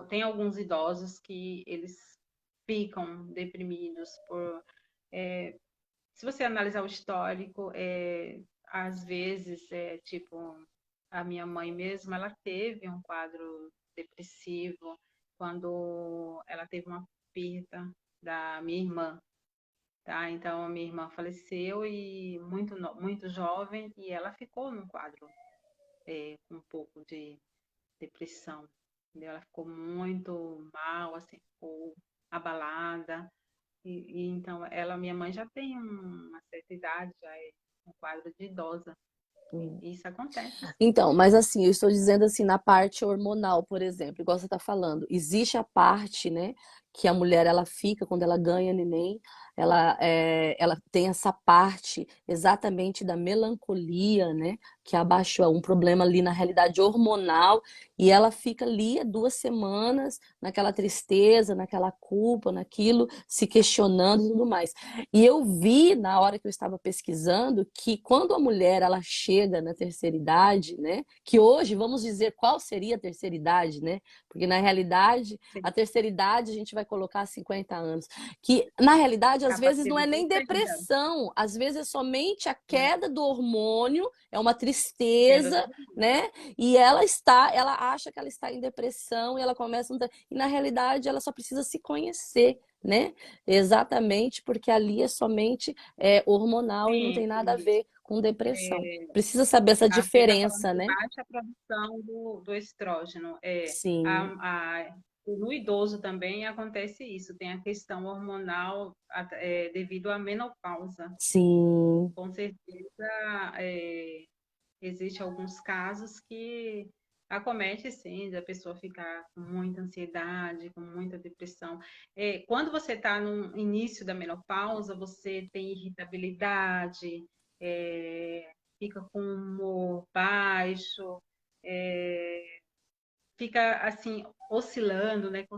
Tem alguns idosos que eles ficam deprimidos se você analisar o histórico, às vezes, tipo, a minha mãe mesmo, ela teve um quadro depressivo quando ela teve uma perda da minha irmã, tá? Então, a minha irmã faleceu e muito jovem, e ela ficou num quadro com um pouco de depressão, entendeu? Ela ficou muito mal, assim, ficou abalada. Então, minha mãe já tem uma certa idade, já é um quadro de idosa. E isso acontece, sim. Então, mas assim, eu estou dizendo assim, na parte hormonal, por exemplo, igual você está falando, existe a parte, né, que a mulher ela fica quando ela ganha neném, ela tem essa parte exatamente da melancolia, né, que abaixou um problema ali na realidade hormonal, e ela fica ali 2 semanas naquela tristeza, naquela culpa, naquilo, se questionando e tudo mais. E eu vi na hora que eu estava pesquisando que quando a mulher ela chega na terceira idade, né? Que hoje vamos dizer qual seria a terceira idade, né? Porque na realidade a Sim. terceira idade a gente vai colocar 50 anos, que na realidade às A vezes partir não é dos nem 50 anos, depressão, às vezes é somente a né? queda do hormônio, é uma Queda tristeza, do mundo. né? E ela acha que ela está em depressão e ela começa e na realidade ela só precisa se conhecer, né? Exatamente, porque ali é somente hormonal e não Sim, tem nada a isso. ver com depressão. É, Precisa saber essa você está falando diferença, de né? baixa produção do estrógeno. Sim, No idoso também acontece isso, tem a questão hormonal devido à menopausa. sim. Com certeza, é, existe alguns casos que acomete sim, da pessoa ficar com muita ansiedade, com muita depressão. Quando você está no início da menopausa, você tem irritabilidade, fica com humor baixo, é, fica assim oscilando, né, com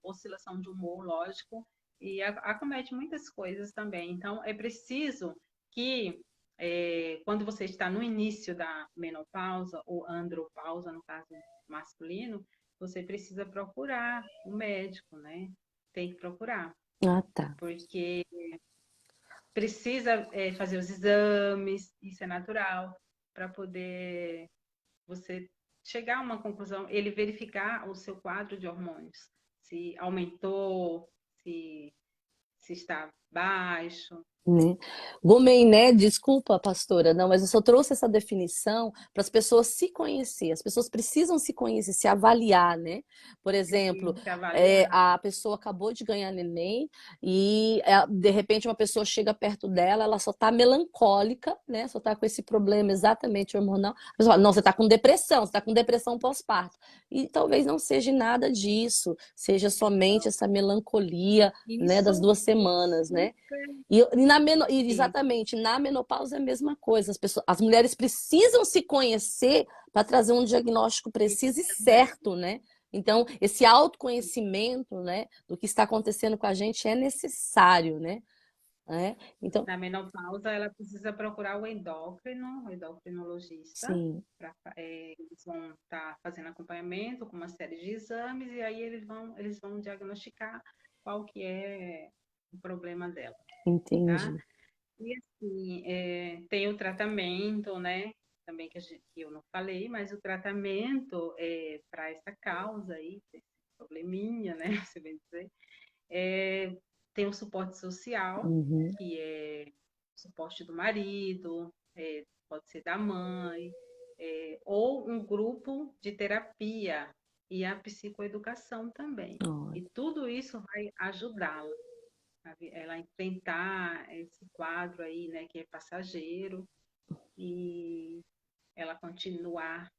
oscilação de humor, lógico, e acomete muitas coisas também. Então, é preciso que quando você está no início da menopausa ou andropausa, no caso masculino, você precisa procurar o médico, né? Tem que procurar, Ah, tá. porque precisa fazer os exames, isso é natural, para poder você chegar a uma conclusão, ele verificar o seu quadro de hormônios, se aumentou, se está baixo, Né? Gomen, né? Desculpa, pastora, não, mas eu só trouxe essa definição para as pessoas se conhecer. As pessoas precisam se conhecer, se avaliar, né? Por exemplo, Se avaliar. a pessoa acabou de ganhar neném e de repente uma pessoa chega perto dela, ela só está melancólica, né? Só está com esse problema exatamente hormonal. A pessoa fala, não, você está com depressão, você está com depressão pós-parto. E talvez não seja nada disso, seja somente essa melancolia, né, das Isso duas é semanas, né? super. E Sim, exatamente, na menopausa é a mesma coisa. As mulheres precisam se conhecer para trazer um diagnóstico isso preciso e também. certo, né? Então, esse autoconhecimento, né, do que está acontecendo com a gente é necessário, né? Então, Na menopausa, ela precisa procurar o endocrinologista, sim, eles vão estar fazendo acompanhamento com uma série de exames e aí eles vão diagnosticar qual que é o problema dela, tá? entendi. E assim, tem o tratamento, né? Também que eu não falei, mas o tratamento para essa causa aí, esse probleminha, né? Você bem dizer, tem o suporte social, Uhum. que é o suporte do marido, pode ser da mãe, ou um grupo de terapia e a psicoeducação também. Ó, E tudo isso vai ajudá-la ela enfrentar esse quadro aí, né, que é passageiro e ela continuar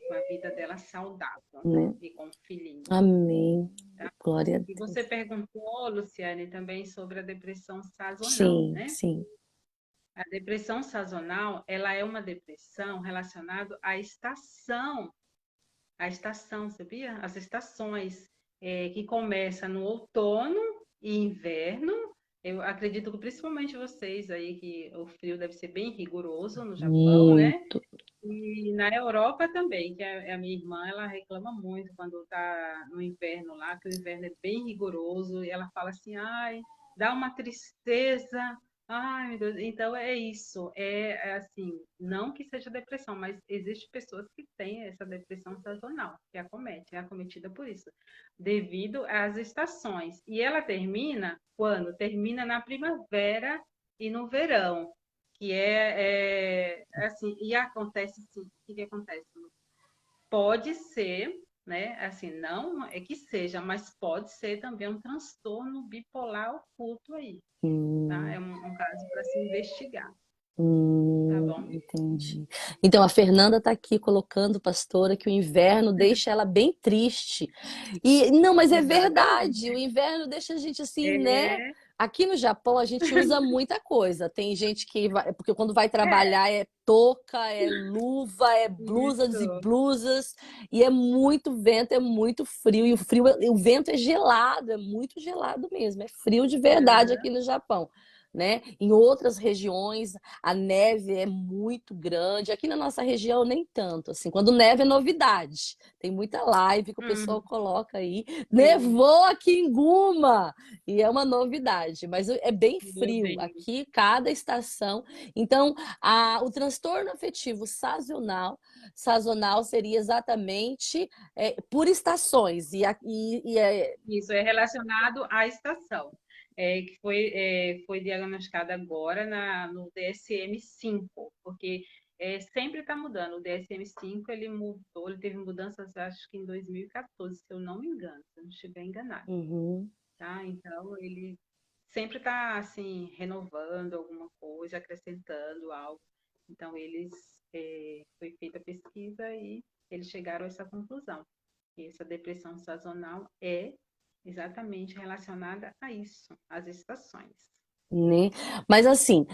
com a vida dela saudável né? e com o filhinho, Amém. tá? Glória a E Deus. você perguntou, Luciane, também sobre a depressão sazonal, Sim, né? sim. A depressão sazonal, ela é uma depressão relacionada à estação, sabia? As estações que começa no outono e inverno. Eu acredito que principalmente vocês aí, que o frio deve ser bem rigoroso no Japão, né? Muito. E na Europa também, que a minha irmã, ela reclama muito quando está no inverno lá, que o inverno é bem rigoroso, e ela fala assim, ai, dá uma tristeza, ai, meu Deus. Então é isso, é assim, não que seja depressão, mas existem pessoas que têm essa depressão sazonal, que acomete, é acometida por isso, devido às estações. E ela termina quando? Termina na primavera e no verão que assim, e acontece assim, o que que acontece? Pode ser, né, assim, não é que seja, mas pode ser também um transtorno bipolar oculto aí, tá? É Hum. um caso para se investigar, tá bom? Entendi. Então, a Fernanda está aqui colocando, pastora, que o inverno deixa ela bem triste. E não, mas é verdade, Exatamente. o inverno deixa a gente assim, né? É, Aqui no Japão a gente usa muita coisa. Tem gente que vai, porque quando vai é, trabalhar é touca, é luva, é blusas e isso, blusas, e é muito vento, é muito frio, e o vento é gelado, é muito gelado mesmo, é frio de verdade aqui aham, no Japão. Né? Em outras regiões a neve é muito grande. Aqui na nossa região nem tanto, assim. Quando neve é novidade. Tem muita live que o pessoal coloca aí. sim, Nevou aqui em Guma e é uma novidade, mas é bem meu frio Deus. aqui cada estação. Então, o transtorno afetivo sazonal seria exatamente por estações Isso é relacionado à estação, que foi diagnosticada agora no DSM-5, porque sempre está mudando. O DSM-5 ele mudou, ele teve mudanças, acho que em 2014, se eu não me engano, se eu não estiver enganado, Uhum. tá? Então ele sempre está assim renovando alguma coisa, acrescentando algo. Então foi feita a pesquisa e eles chegaram a essa conclusão, que essa depressão sazonal é exatamente relacionada a isso, às estações. Né? Mas assim,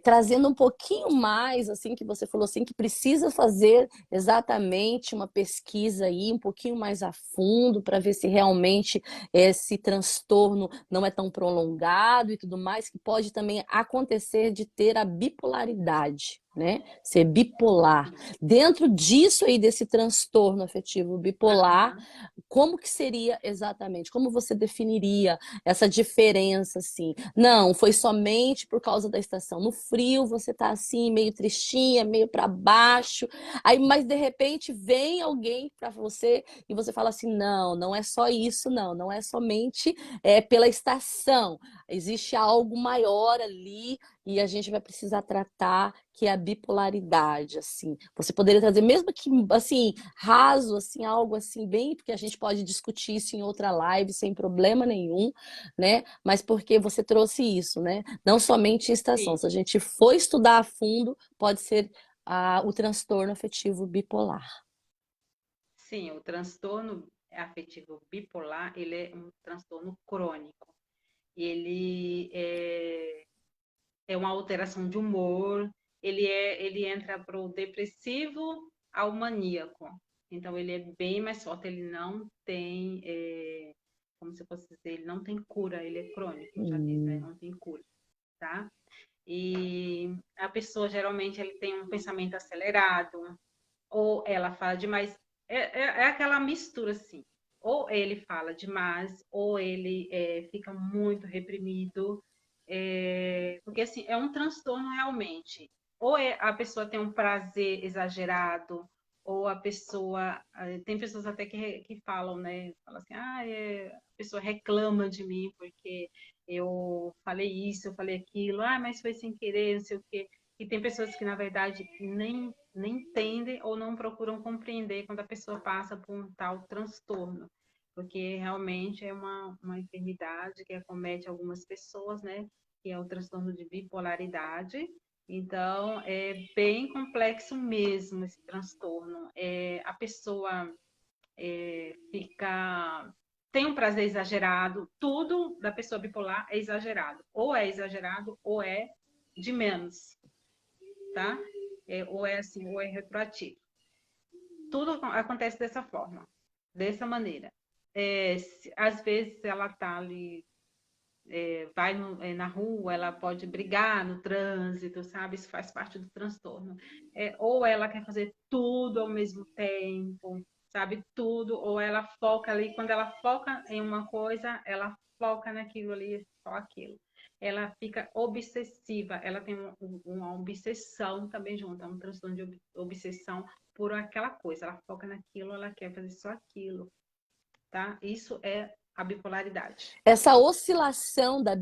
trazendo um pouquinho mais, assim, que você falou assim, que precisa fazer exatamente uma pesquisa aí, um pouquinho mais a fundo, para ver se realmente esse transtorno não é tão prolongado e tudo mais, que pode também acontecer de ter a bipolaridade. né? Ser bipolar. Dentro disso aí, desse transtorno afetivo bipolar, Aham. como que seria exatamente? Como você definiria essa diferença, assim? Não, foi somente por causa da estação. No frio você tá assim, meio tristinha, meio para baixo. Aí, mas de repente vem alguém para você e você fala assim: não, não é só isso, não, não é somente pela estação. Existe algo maior ali e a gente vai precisar tratar, que é a bipolaridade, assim. Você poderia trazer, mesmo que, assim, raso, assim, algo assim, bem, porque a gente pode discutir isso em outra live sem problema nenhum, né? Mas porque você trouxe isso, né? Não somente estação. Sim, Se a gente for estudar a fundo, pode ser o transtorno afetivo bipolar. sim, o transtorno afetivo bipolar, ele é um transtorno crônico. Ele é uma alteração de humor, ele entra para o depressivo ao maníaco. Então, ele é bem mais forte, ele não tem, como se eu posso dizer, ele não tem cura, ele é crônico, já diz, né? Hum, Não tem cura, tá? E a pessoa, geralmente, ele tem um pensamento acelerado, ou ela fala demais. É aquela mistura, assim. Ou ele fala demais, ou ele fica muito reprimido. Porque, assim, é um transtorno realmente. Ou a pessoa tem um prazer exagerado, ou a pessoa... Tem pessoas até que falam, né? Falam assim, a pessoa reclama de mim porque eu falei isso, eu falei aquilo. Ah, mas foi sem querer, não sei o quê. E tem pessoas que, na verdade, nem entendem ou não procuram compreender quando a pessoa passa por um tal transtorno, porque realmente é uma enfermidade que acomete algumas pessoas, né? Que é o transtorno de bipolaridade. Então, é bem complexo mesmo esse transtorno. A pessoa fica tem um prazer exagerado, tudo da pessoa bipolar é exagerado ou é de menos, tá? Ou é assim, ou é retroativo. Tudo acontece dessa forma, dessa maneira. Às vezes ela tá ali, vai na rua, ela pode brigar no trânsito, sabe? Isso faz parte do transtorno. Ou ela quer fazer tudo ao mesmo tempo, sabe? Tudo, ou ela foca ali, quando ela foca em uma coisa, ela foca naquilo ali, só aquilo. Ela fica obsessiva, ela tem uma obsessão também junto, é um transtorno de obsessão por aquela coisa. Ela foca naquilo, ela quer fazer só aquilo, tá? Isso é a bipolaridade. Essa oscilação da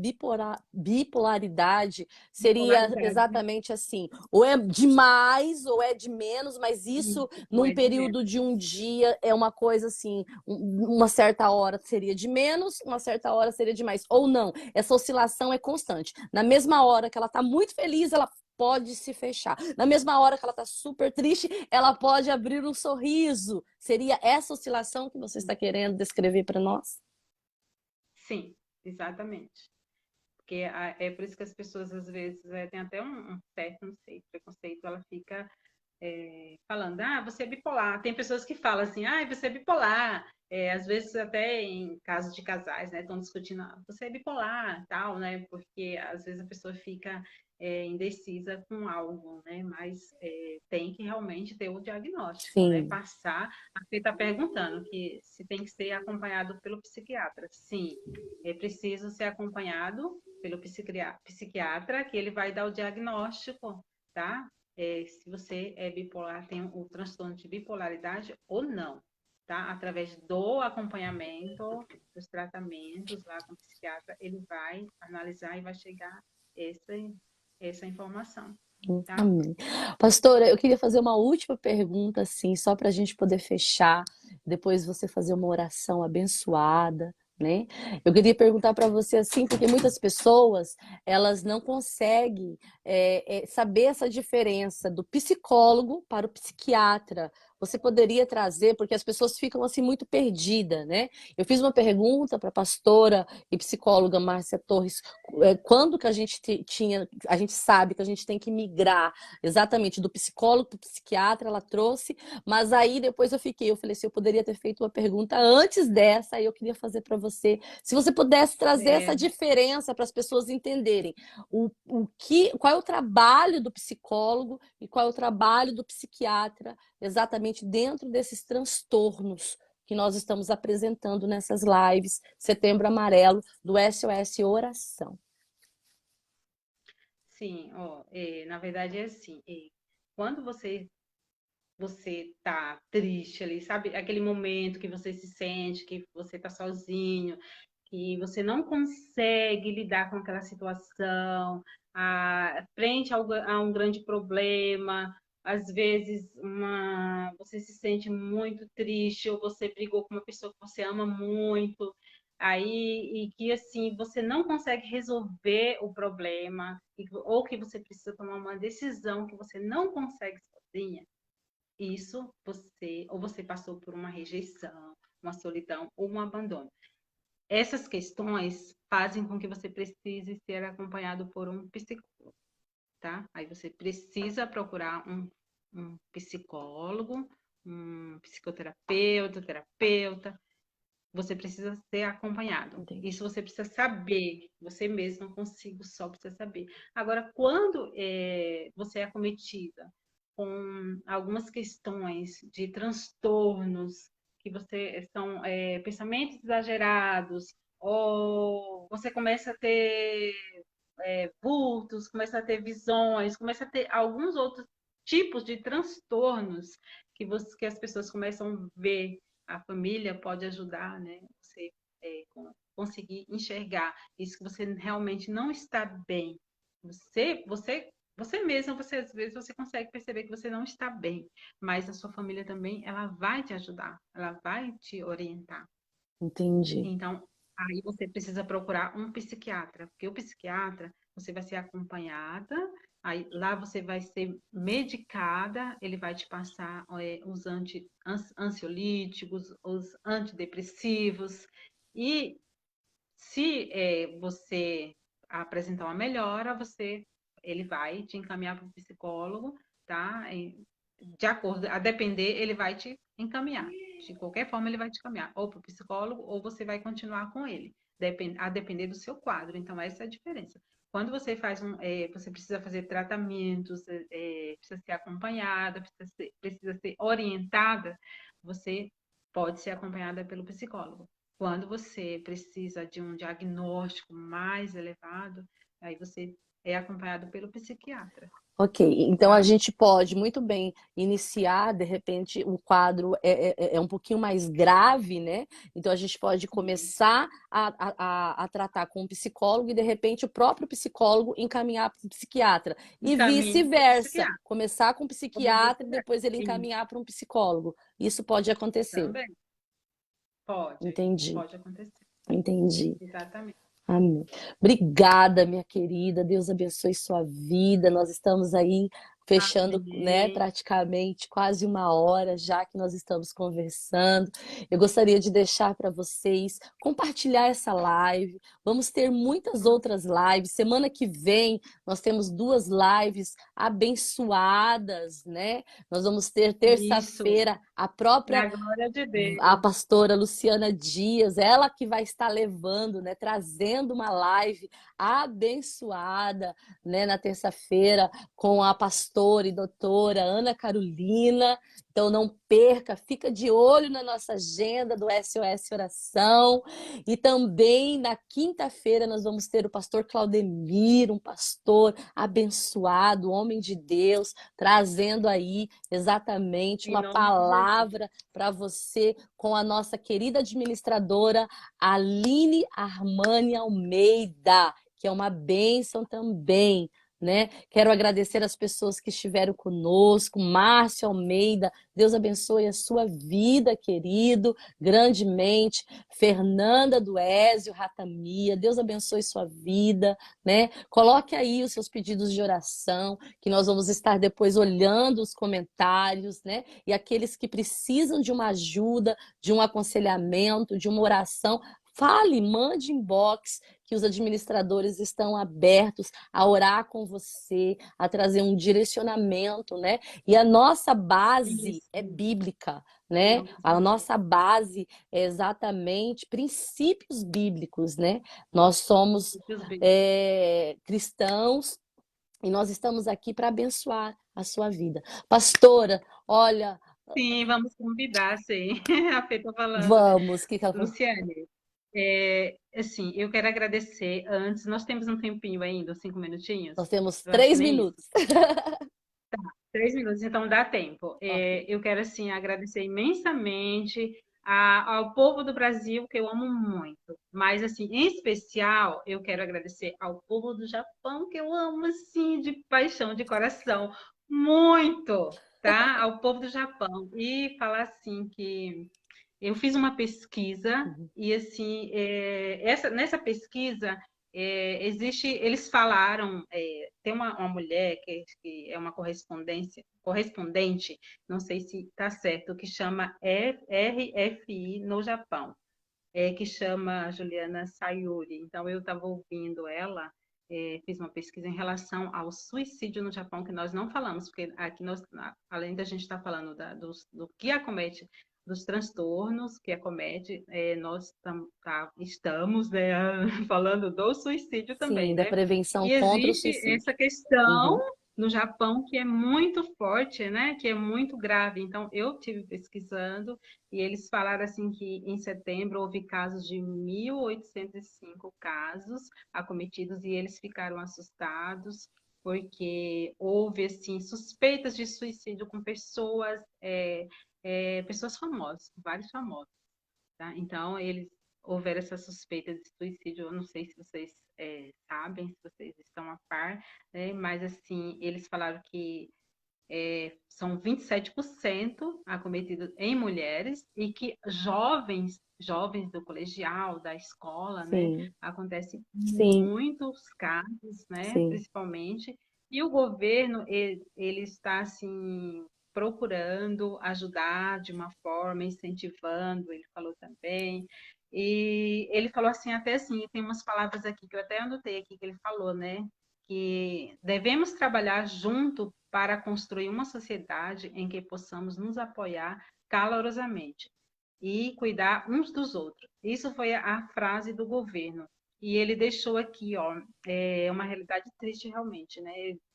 bipolaridade seria Bipolaridade. exatamente assim, ou é de mais ou é de menos, mas isso Isso, ou num é de período menos. de um dia é uma coisa assim, uma certa hora seria de menos, uma certa hora seria de mais, ou não, essa oscilação é constante. Na mesma hora que ela está muito feliz, ela pode se fechar. Na mesma hora que ela está super triste, ela pode abrir um sorriso. Seria essa oscilação que você está querendo descrever para nós? Sim, exatamente. Porque é por isso que as pessoas, às vezes, têm até um certo, não sei, preconceito, ela fica falando, você é bipolar. Tem pessoas que falam assim, você é bipolar. Às vezes, até em casos de casais, né, estão discutindo, você é bipolar, tal, né, porque às vezes a pessoa fica indecisa com algo, né, mas tem que realmente ter o diagnóstico, né, Sim. passar. Você está perguntando que se tem que ser acompanhado pelo psiquiatra. Sim, é preciso ser acompanhado pelo psiquiatra, que ele vai dar o diagnóstico, tá? Se você é bipolar, tem o transtorno de bipolaridade ou não, tá? Através do acompanhamento, dos tratamentos lá com o psiquiatra, ele vai analisar e vai chegar essa, essa informação, tá? Amém. Pastora, eu queria fazer uma última pergunta, assim, só para a gente poder fechar, depois você fazer uma oração abençoada, né? Eu queria perguntar para você assim, porque muitas pessoas elas não conseguem saber essa diferença do psicólogo para o psiquiatra, você poderia trazer, porque as pessoas ficam assim muito perdidas, né? Eu fiz uma pergunta para a pastora e psicóloga Márcia Torres, quando que a gente a gente sabe que a gente tem que migrar exatamente do psicólogo para o psiquiatra, ela trouxe, mas aí depois eu falei assim, eu poderia ter feito uma pergunta antes dessa, aí eu queria fazer para você, se você pudesse trazer essa É, diferença para as pessoas entenderem qual é o trabalho do psicólogo e qual é o trabalho do psiquiatra exatamente dentro desses transtornos que nós estamos apresentando nessas lives Setembro Amarelo do SOS Oração. sim, ó, na verdade é assim, quando você tá triste ali, sabe? Aquele momento que você se sente que você tá sozinho, que você não consegue lidar com aquela situação, frente a um grande problema, às vezes você se sente muito triste, ou você brigou com uma pessoa que você ama muito, aí, e que assim, você não consegue resolver o problema, ou que você precisa tomar uma decisão que você não consegue sozinha. Isso ou você passou por uma rejeição, uma solidão ou um abandono. Essas questões fazem com que você precise ser acompanhado por um psicólogo, tá? Aí você precisa procurar um psicólogo, um psicoterapeuta, terapeuta. Você precisa ser acompanhado. Entendi. Isso você precisa saber, você mesmo consigo só precisa saber. Agora, quando você é acometida com algumas questões de transtornos, que você são pensamentos exagerados, ou você começa a ter vultos, começa a ter visões, começa a ter alguns outros tipos de transtornos que as pessoas começam a ver. A família pode ajudar, né? Você conseguir enxergar isso que você realmente não está bem. Você mesmo, às vezes você consegue perceber que você não está bem, mas a sua família também, ela vai te ajudar, ela vai te orientar. Entendi. Então, aí você precisa procurar um psiquiatra, porque o psiquiatra, você vai ser acompanhada, aí lá você vai ser medicada, ele vai te passar os ansiolíticos, os antidepressivos, e se você apresentar uma melhora, ele vai te encaminhar para o psicólogo, tá? De acordo, a depender, ele vai te encaminhar. De qualquer forma, ele vai te encaminhar, ou para o psicólogo, ou você vai continuar com ele, a depender do seu quadro. Então, essa é a diferença. Quando você você precisa fazer tratamentos, precisa ser acompanhada, precisa ser orientada, você pode ser acompanhada pelo psicólogo. Quando você precisa de um diagnóstico mais elevado, aí você é acompanhado pelo psiquiatra, Ok, então a tá? gente pode muito bem iniciar, de repente o quadro é um pouquinho mais grave, né? Então a gente pode Sim. começar a tratar com um psicólogo e de repente o próprio psicólogo encaminhar para um psiquiatra. E Encaminho para o vice-versa, psiquiatra, começar com um como psiquiatra e vice-versa. depois ele Sim, encaminhar para um psicólogo. Isso pode acontecer. também. Pode, Entendi, pode acontecer. entendi. Exatamente. Amém. Obrigada, minha querida. Deus abençoe sua vida. Nós estamos aí fechando, né, Amém. praticamente quase uma hora já que nós estamos conversando. Eu gostaria de deixar para vocês compartilhar essa live. Vamos ter muitas outras lives. Semana que vem nós temos 2 lives abençoadas, né? Nós vamos ter Isso, terça-feira na própria glória de a Deus. pastora Luciana Dias, ela que vai estar levando, né, trazendo uma live abençoada, né, na terça-feira com a pastora e doutora Ana Carolina. Então não perca, fica de olho na nossa agenda do SOS Oração. E também na quinta-feira nós vamos ter o pastor Claudemir, um pastor abençoado, homem de Deus, trazendo aí exatamente Em uma nome de Jesus. palavra para você com a nossa querida administradora Aline Armani Almeida, que é uma bênção também. né? Quero agradecer as pessoas que estiveram conosco, Márcio Almeida, Deus abençoe a sua vida, querido, grandemente. Fernanda Duésio Ratamia, Deus abençoe sua vida, né? Coloque aí os seus pedidos de oração, que nós vamos estar depois olhando os comentários, né? E aqueles que precisam de uma ajuda, de um aconselhamento, de uma oração, fale, mande inbox, que os administradores estão abertos a orar com você, a trazer um direcionamento, né? E a nossa base Isso, é bíblica, em né? nome de A Jesus. nossa base é exatamente princípios bíblicos, né? Nós somos Deus bem. cristãos e nós estamos aqui para abençoar a sua vida. Pastora, olha, Sim, vamos convidar, sim. A Fê está falando, né? vamos, que ela falou? Luciane, assim, eu quero agradecer antes. Nós temos um tempinho ainda, 5 minutinhos? Nós temos Eu acho que 3 minutos. 3 minutos, então dá tempo. Ok. Eu quero, assim, agradecer imensamente ao povo do Brasil, que eu amo muito. Mas, assim, em especial, eu quero agradecer ao povo do Japão, que eu amo, assim, de paixão, de coração. Muito, tá? Ao povo do Japão. E falar, assim, que eu fiz uma pesquisa Uhum. e assim nessa pesquisa eles falaram tem uma mulher que é uma correspondente, não sei se está certo, que chama RFI no Japão, que chama Juliana Sayuri. Então eu estava ouvindo ela. Fiz uma pesquisa em relação ao suicídio no Japão, que nós não falamos, porque aqui nós, além da gente estar falando do que acomete, dos transtornos que acomete, nós estamos, né, falando do suicídio Sim, também, da né? prevenção E contra o existe suicídio. essa questão Uhum. no Japão que é muito forte, né? Que é muito grave. Então, eu tive pesquisando e eles falaram assim que em setembro houve casos de 1.805 casos acometidos e eles ficaram assustados porque houve assim suspeitas de suicídio com pessoas famosas, vários famosos, tá? Então eles houveram essa suspeita de suicídio. Eu não sei se vocês sabem, se vocês estão a par, né? Mas assim eles falaram que são 27% acometidos em mulheres e que jovens do colegial, da escola, né, Sim, acontece sim, muitos casos, né, sim. principalmente, e o governo ele está assim procurando ajudar de uma forma, incentivando, ele falou também. E ele falou assim, até assim, tem umas palavras aqui que eu até anotei aqui que ele falou, né? Que devemos trabalhar junto para construir uma sociedade em que possamos nos apoiar calorosamente e cuidar uns dos outros. Isso foi a frase do governo. E ele deixou aqui, ó, uma realidade triste realmente, né?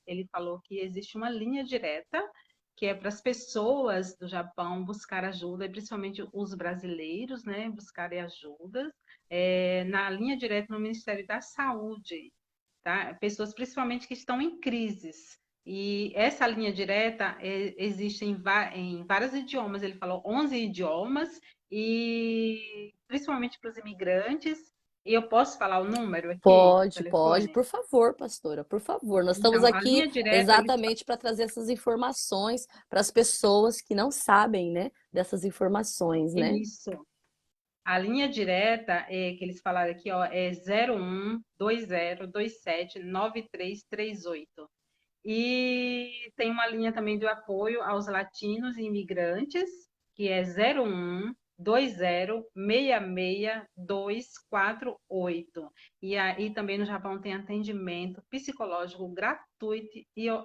Ele falou que existe uma linha direta que é para as pessoas do Japão buscar ajuda, e principalmente os brasileiros, né, buscarem ajuda, na linha direta no Ministério da Saúde, tá? Pessoas principalmente que estão em crises. E essa linha direta existe em vários idiomas. Ele falou 11 idiomas, e principalmente para os imigrantes. E eu posso falar o número aqui do Pode, pode, telefone? por favor, pastora, por favor. Nós estamos Então, a aqui linha direta, eles exatamente para trazer essas informações para as pessoas que não sabem, né, dessas informações, né? isso. A linha direta que eles falaram aqui, ó, é 0120279338. E tem uma linha também de apoio aos latinos e imigrantes, que é 0120666248. E aí também no Japão tem atendimento psicológico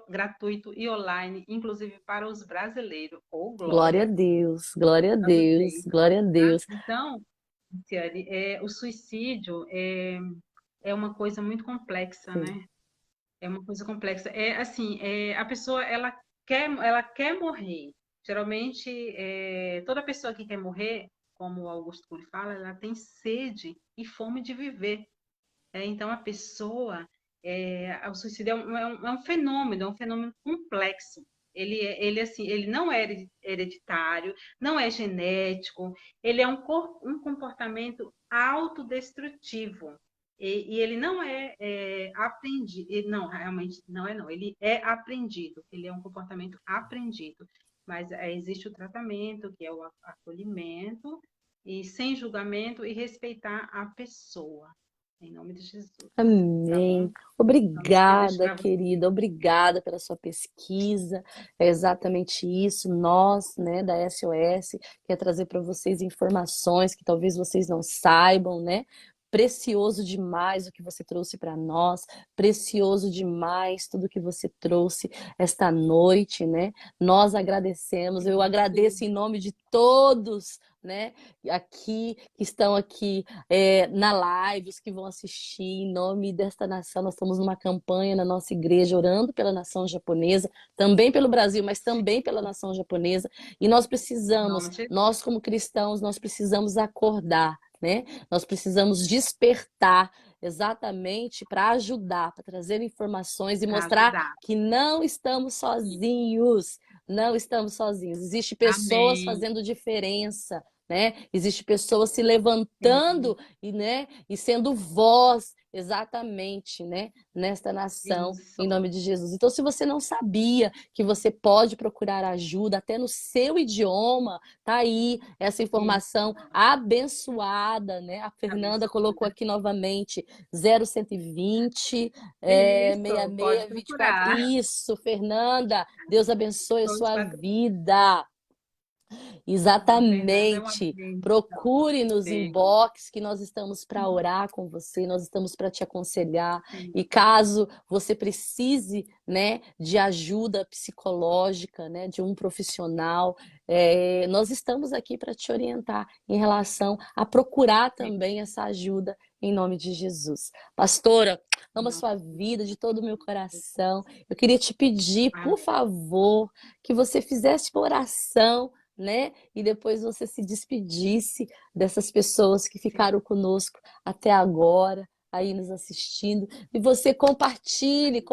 gratuito e online, inclusive para os brasileiros. Ou Glória a glória Deus, glória a a Deus, vocês. glória a Tá? Deus. Então, Tiane, o suicídio é uma coisa muito complexa, Sim, né? É uma coisa complexa. É assim, a pessoa ela quer morrer. Geralmente, toda pessoa que quer morrer, como o Augusto Cury fala, ela tem sede e fome de viver. Então, a pessoa, o suicídio é um fenômeno complexo. Assim, ele não é hereditário, não é genético, ele é um comportamento autodestrutivo. E ele não aprendido, não, realmente não é não, ele é aprendido, ele é um comportamento aprendido, mas existe o tratamento, que é o acolhimento, e sem julgamento e respeitar a pessoa, em nome de Jesus, tá bom? Amém. Então, eu queria deixar Obrigada, para você. querida. Obrigada pela sua pesquisa. É exatamente isso. Nós, né, da SOS, quer trazer para vocês informações que talvez vocês não saibam, né? Precioso demais o que você trouxe para nós. Precioso demais tudo que você trouxe esta noite, né? Nós agradecemos. Eu agradeço em nome de todos, né? Aqui que estão aqui na live, os que vão assistir, em nome desta nação. Nós estamos numa campanha na nossa igreja, orando pela nação japonesa, também pelo Brasil, mas também pela nação japonesa. E nós Em nome precisamos, de Jesus. nós como cristãos, nós precisamos acordar, né? Nós precisamos despertar exatamente para ajudar, para trazer informações e Para mostrar ajudar. que não estamos sozinhos. Não estamos sozinhos. Existem pessoas Amém. fazendo diferença, né? Existem pessoas se Sim, levantando e, né, e sendo voz exatamente, né, nesta nação, em isso. nome de Jesus. Então, se você não sabia que você pode procurar ajuda até no seu idioma, tá aí essa informação Isso. abençoada, né? A Fernanda colocou Abençoada. aqui novamente 0120 Isso, pode 6624. procurar. Isso, Fernanda, Deus abençoe a Todos sua patrocinados. vida. A Fernanda é uma Exatamente. bênção. Procure nos Sim, inbox que nós estamos para orar com você, nós estamos para te aconselhar. sim. E caso você precise, né, de ajuda psicológica, né, de um profissional, nós estamos aqui para te orientar em relação a procurar também essa ajuda em nome de Jesus. Pastora, amo a Não. sua vida de todo o meu coração. Eu queria te pedir, por Amém. favor, que você fizesse uma oração, né? E depois você se despedisse dessas pessoas que Sim. ficaram conosco até agora, aí nos assistindo. E você compartilhe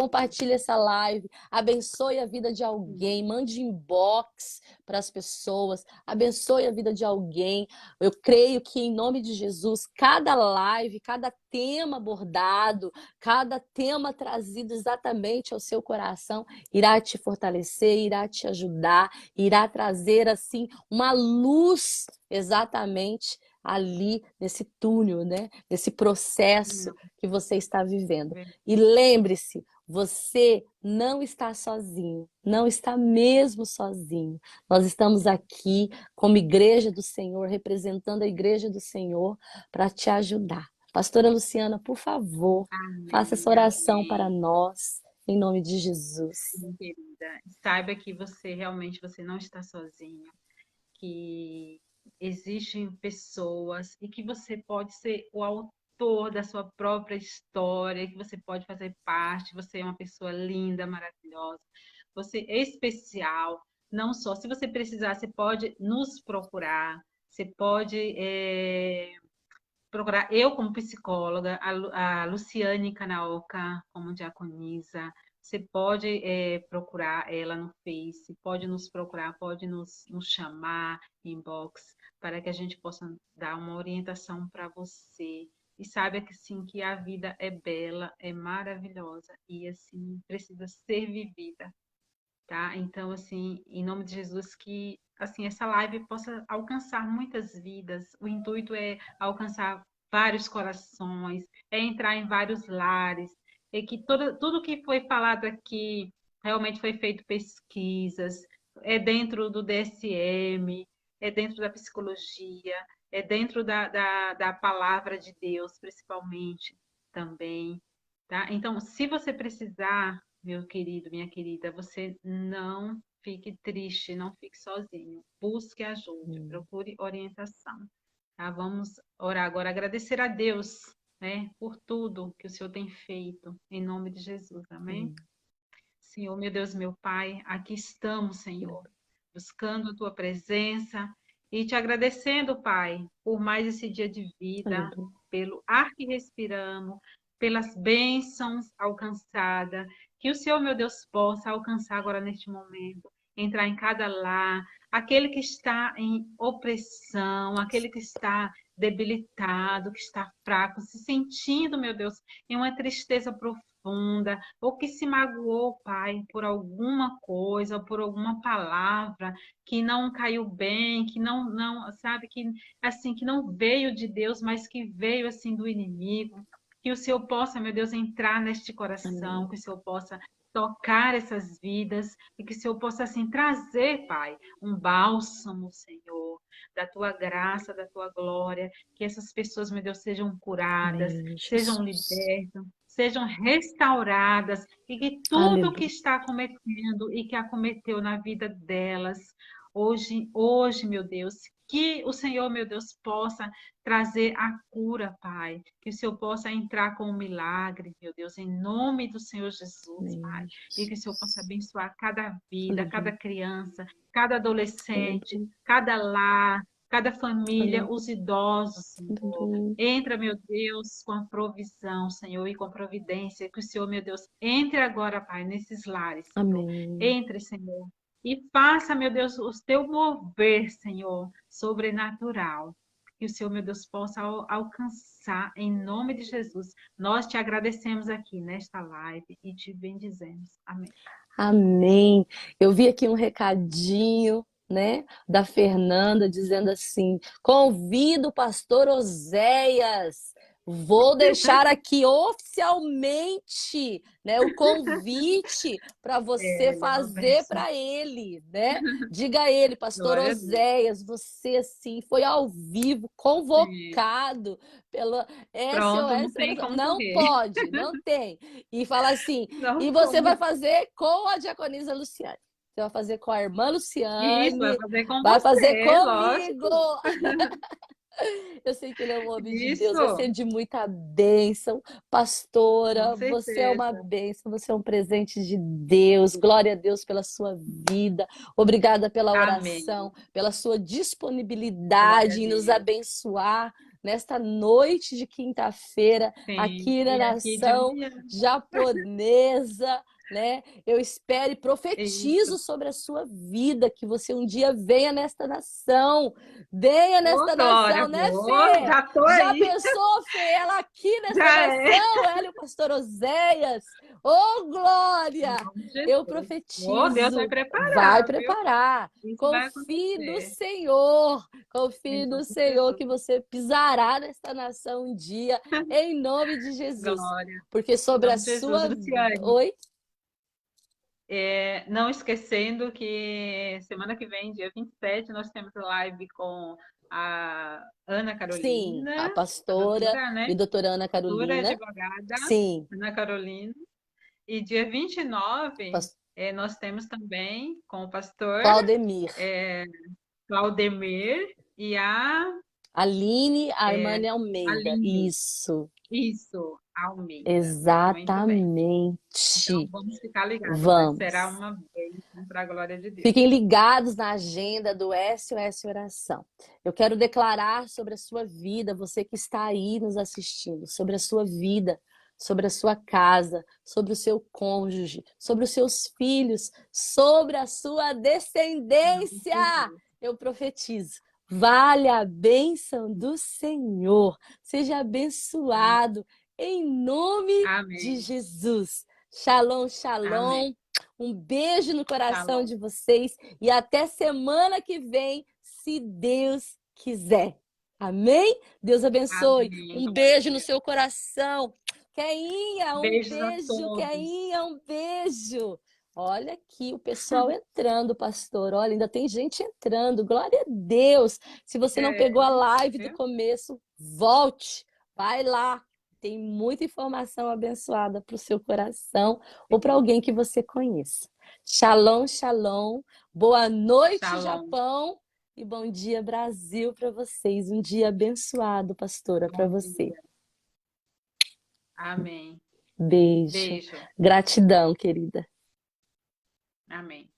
essa live, abençoe a vida de alguém, mande inbox para as pessoas, abençoe a vida de alguém. Eu creio que em nome de Jesus, cada live, cada tema abordado, cada tema trazido exatamente ao seu coração, irá te fortalecer, irá te ajudar, irá trazer assim uma luz exatamente ali nesse túnel, né? Nesse processo Não. que você está vivendo. E lembre-se, você não está sozinho, não está mesmo sozinho. Nós estamos aqui como igreja do Senhor, representando a igreja do Senhor para te ajudar. Pastora Luciana, por favor, faça Amém, essa oração para amém. nós, em nome de Jesus. Sim, querida. Saiba que você realmente você não está sozinho, que existem pessoas e que você pode ser o autor da sua própria história, que você pode fazer parte, você é uma pessoa linda, maravilhosa, você é especial, não só, se você precisar, você pode nos procurar, você pode procurar eu como psicóloga, a Luciane Kanaoka como diaconisa. Você pode procurar ela no Face, pode nos procurar, pode nos chamar inbox para que a gente possa dar uma orientação para você. E saiba que sim, que a vida é bela, é maravilhosa e assim precisa ser vivida, tá? Então, assim, em nome de Jesus, que assim essa live possa alcançar muitas vidas. O intuito é alcançar vários corações, é entrar em vários lares, e que tudo que foi falado aqui realmente foi feito pesquisas, é dentro do DSM, é dentro da psicologia, é dentro da palavra de Deus, principalmente também, tá? Então, se você precisar, meu querido, minha querida, você não fique triste, não fique sozinho. Busque ajuda, procure orientação, tá? Vamos orar agora, agradecer a Deus, né, por tudo que o Senhor tem feito, em nome de Jesus, amém? Senhor, meu Deus, meu Pai, aqui estamos, Senhor, buscando a tua presença e te agradecendo, Pai, por mais esse dia de vida, Aleluia. pelo ar que respiramos, pelas bênçãos alcançadas, que o Senhor, meu Deus, possa alcançar agora neste momento, entrar em cada lar, aquele que está em opressão, aquele que está debilitado, que está fraco, se sentindo, meu Deus, em uma tristeza profunda, ou que se magoou, Pai, por alguma coisa, por alguma palavra que não caiu bem, que não, sabe, que assim, que não veio de Deus, mas que veio assim do inimigo. Que o Senhor possa, meu Deus, entrar neste coração, Amém. que o Senhor possa tocar essas vidas e que o Senhor possa assim trazer, Pai, um bálsamo, Senhor, da tua graça, da tua glória, que essas pessoas, meu Deus, sejam curadas, Amém, sejam Jesus. libertas, sejam restauradas e que tudo que Aleluia. está acometendo e que acometeu na vida delas hoje, meu Deus, que o Senhor, meu Deus, possa trazer a cura, Pai. Que o Senhor possa entrar com um milagre, meu Deus, em nome do Senhor Jesus, Pai. Amém, E que o Senhor possa Jesus. abençoar cada vida, cada Aleluia. criança, cada adolescente, Aleluia. cada lar, cada família, Aleluia. os idosos, Senhor. Aleluia. Entra, meu Deus, com a provisão, Senhor, e com a providência. Que o Senhor, meu Deus, entre agora, Pai, nesses lares, Senhor. Amém. Entre, Senhor. E faça, meu Deus, o teu mover, Senhor, sobrenatural. Que o Senhor, meu Deus, possa alcançar em nome de Jesus. Nós te agradecemos aqui nesta live e te bendizemos. Amém. Amém. Eu vi aqui um recadinho, né, da Fernanda dizendo assim: convido o pastor Oséias. Vou deixar aqui oficialmente, né, o convite para você Ele é uma fazer bênção. para ele, né? Diga a ele, pastor Glória a Deus. Oséias, você sim foi ao vivo, Sim. convocado pela Pronto, não SOS tem Oração. como Não correr. pode, não tem. E fala assim: Não e você vai pode. fazer com a diaconisa Luciane. Você vai fazer com a irmã Isso, vai Luciane, fazer com vai fazer você, comigo. lógico. Eu sei que ele é um homem de Deus, vai Isso, ser de muita bênção. com Pastora, você é uma certeza. bênção, você é um presente de Deus. Glória a Deus pela sua vida. Obrigada pela oração, Amém. pela sua Glória a disponibilidade em nos Deus. abençoar nesta noite de quinta-feira Sim. aqui na E aqui de nação manhã. japonesa. Né? Eu espero e Isso. profetizo sobre a sua vida que você um dia venha nesta nação. Venha Ô, nesta glória, nação, né, vou. Fê? Já tô Já aí. pensou, Fê? Ela aqui nesta Já é. nação, ela e o pastor Oséias. Ô, Em glória! nome de Eu Jesus. Ô, Deus vai profetizo. Vai preparar, viu? preparar. Isso vai Confie no acontecer. Senhor. Em Confie no nome de Senhor Jesus. que você pisará nesta nação um dia, em nome de Jesus. Glória. Porque Em sobre a nome de Jesus. sua vida. Luciane, Oi? não esquecendo que semana que vem, dia 27, nós temos live com a Ana Sim, a Carolina, a pastora doutora, né? e doutora Ana Doutora Carolina. advogada, Sim, Ana Carolina. E dia 29, pastor nós temos também com o pastor Claudemir. é, Claudemir e a Aline é, Armani Almeida. Aline. Isso, Isso, Almeida. Muito bem. Então, exatamente. vamos ficar ligados, né? Será Vamos. uma bênção para a glória de Deus. Fiquem ligados na agenda do SOS Oração. Eu quero declarar sobre a sua vida, você que está aí nos assistindo, sobre a sua vida, sobre a sua casa, sobre o seu cônjuge, sobre os seus filhos, sobre a sua Em nome de descendência. Jesus. Eu profetizo. Vale a bênção do Senhor. Seja abençoado em nome de Amém. Jesus. Shalom, Amém. shalom. Um beijo no coração Shalom. de vocês e até semana que vem, se Deus quiser. Amém? Deus abençoe. Amém. Um Glória a beijo no Deus. seu coração. Keinha, um Beijos a beijo. todos. Keinha, um beijo. Olha aqui o pessoal entrando, pastor. Olha, ainda tem gente entrando. Glória a Deus. Se você não É, pegou a live do viu? começo, volte. Vai lá. Tem muita informação abençoada para o seu coração ou para alguém que você conheça. Shalom, shalom. Boa noite, Shalom. Japão. E bom dia, Brasil, para vocês. Um dia abençoado, pastora, para Bom você. dia. Amém. Beijo. Beijo. Gratidão, querida. Amém.